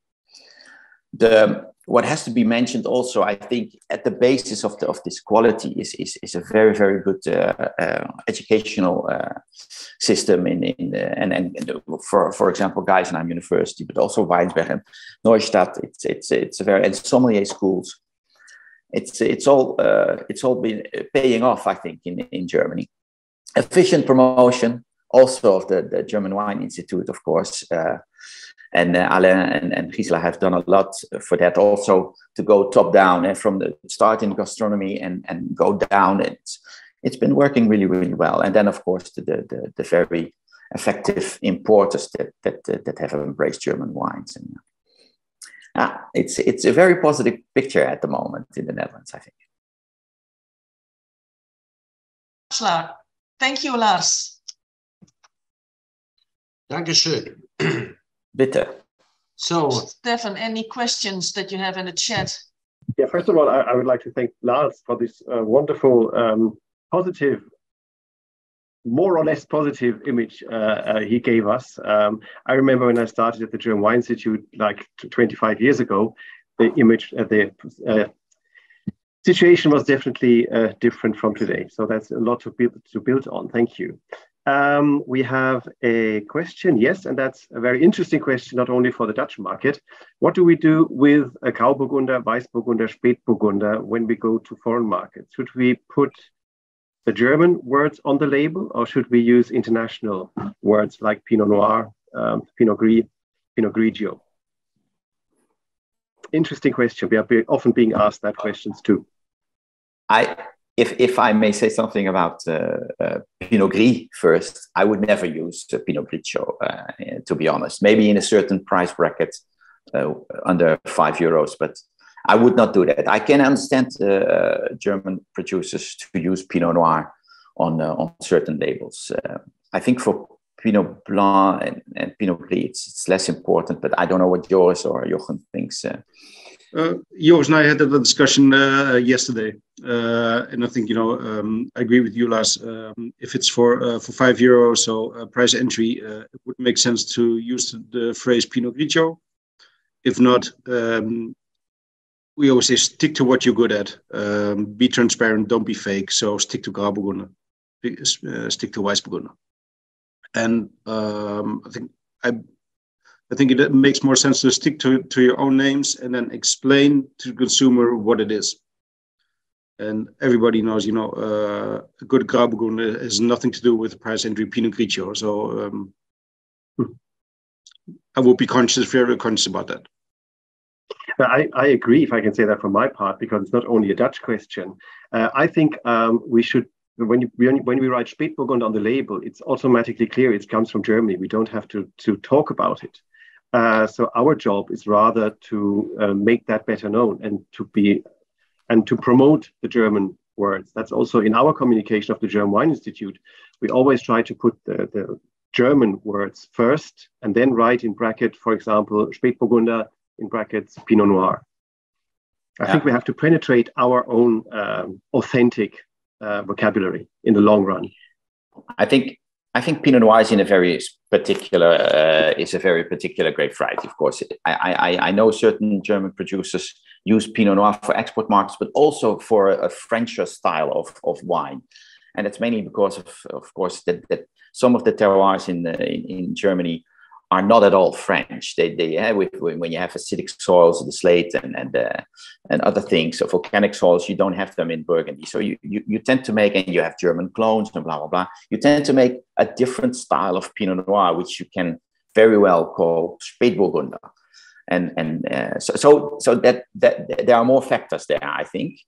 What has to be mentioned also, I think, at the basis of this quality is a very, very good educational system for example, Geisenheim University, but also Weinsberg and Neustadt. It's a very, and sommelier schools. It's all been paying off, I think, in Germany. Efficient promotion also of the German Wine Institute, of course. And Alain and Gisela have done a lot for that also, to go top down and from the start in gastronomy and go down. It's been working really, really well. And then, of course, the very effective importers that have embraced German wines. And it's a very positive picture at the moment in the Netherlands, I think. Thank you, Lars. Dankeschön. Bitte. So, Stefan, any questions that you have in the chat? Yeah, first of all, I would like to thank Lars for this wonderful, positive, more or less positive image he gave us. I remember when I started at the German Wine Institute like 25 years ago, the image, the situation was definitely different from today. So that's a lot to build on. Thank you. We have a question, yes, and that's a very interesting question, not only for the Dutch market. What do we do with a Grauburgunder, Weißburgunder, Spätburgunder when we go to foreign markets? Should we put the German words on the label, or should we use international words like Pinot Noir, Pinot Gris, Pinot Grigio? Interesting question. We are often being asked that questions too. If I may say something about Pinot Gris first, I would never use Pinot Grigio, to be honest. Maybe in a certain price bracket under €5, but I would not do that. I can understand German producers to use Pinot Noir on certain labels. I think for Pinot Blanc and Pinot Gris, it's less important, but I don't know what Joris or Jochen thinks. Joris and I had that discussion yesterday, and I think I agree with you, Lars. If it's for €5, so price entry, it would make sense to use the phrase Pinot Grigio. If not, we always say stick to what you're good at. Be transparent, don't be fake. So stick to Grauburgunder, stick to Weißburgunder. And I think it makes more sense to stick to your own names and then explain to the consumer what it is. And everybody knows, you know, a good Grauburgunder has nothing to do with the price entry Pinot Grigio. So I would be very conscious about that. I agree, if I can say that from my part, because it's not only a Dutch question. I think we should, when we write Spätburgunder on the label, it's automatically clear it comes from Germany. We don't have to talk about it. So our job is rather to make that better known and to promote the German words. That's also in our communication of the German Wine Institute. We always try to put the German words first and then write in bracket, for example, Spätburgunder, in brackets, Pinot Noir. I think we have to penetrate our own authentic vocabulary in the long run. I think Pinot Noir is a very particular grape variety. Of course, I know certain German producers use Pinot Noir for export markets, but also for a Frencher style of wine, and it's mainly because of course that some of the terroirs in Germany are not at all French. When you have acidic soils, the slate and other things, so volcanic soils, you don't have them in Burgundy. So you tend to make, and you have German clones and blah blah blah. You tend to make a different style of Pinot Noir, which you can very well call Spätburgunder. So that there are more factors there, I think.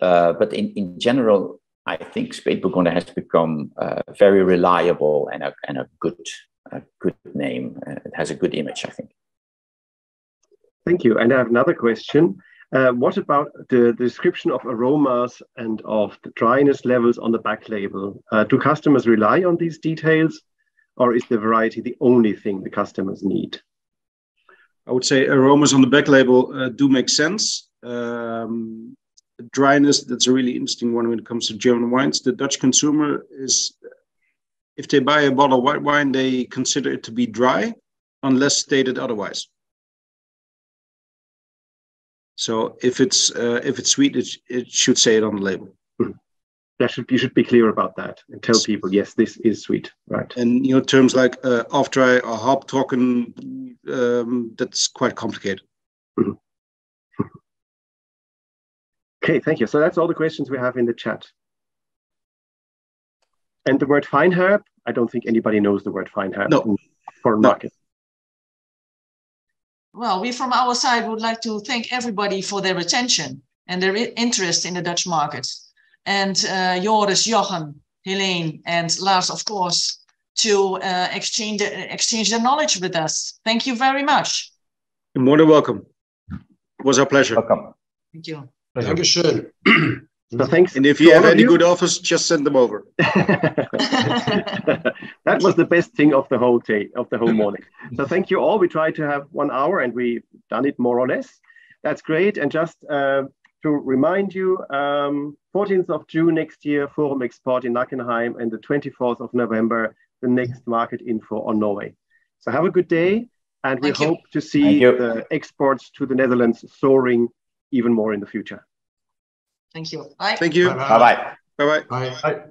But in general, I think Spätburgunder has become very reliable and a good name. It has a good image, I think. Thank you. And I have another question. What about the description of aromas and of the dryness levels on the back label? Do customers rely on these details, or is the variety the only thing the customers need? I would say aromas on the back label do make sense. Dryness, that's a really interesting one when it comes to German wines. The Dutch consumer is, if they buy a bottle of white wine, they consider it to be dry unless stated otherwise. So if it's sweet, it should say it on the label. You should be clear about that and tell people, yes, this is sweet, right? And terms like off dry or halbtrocken, that's quite complicated. Mm-hmm. Okay, thank you. So that's all the questions we have in the chat. And the word Feinherb, I don't think anybody knows the word Feinherb in foreign market. Well, we from our side would like to thank everybody for their attention and their interest in the Dutch market. And Joris, Jochen, Helene, and Lars, of course, to exchange their knowledge with us. Thank you very much. You're more than welcome. It was our pleasure. Welcome. Thank you. Dankeschön. So thanks. And if you have any good offers, just send them over. That was the best thing of the whole day, of the whole morning. So thank you all. We tried to have 1 hour and we've done it more or less. That's great. And just to remind you, 14th of June next year, Forum Export in Nackenheim, and the 24th of November, the next market info on Norway. So have a good day. And we hope to see the exports to the Netherlands soaring even more in the future. Thank you. Bye. Thank you. Bye-bye. Bye-bye. Bye. Bye.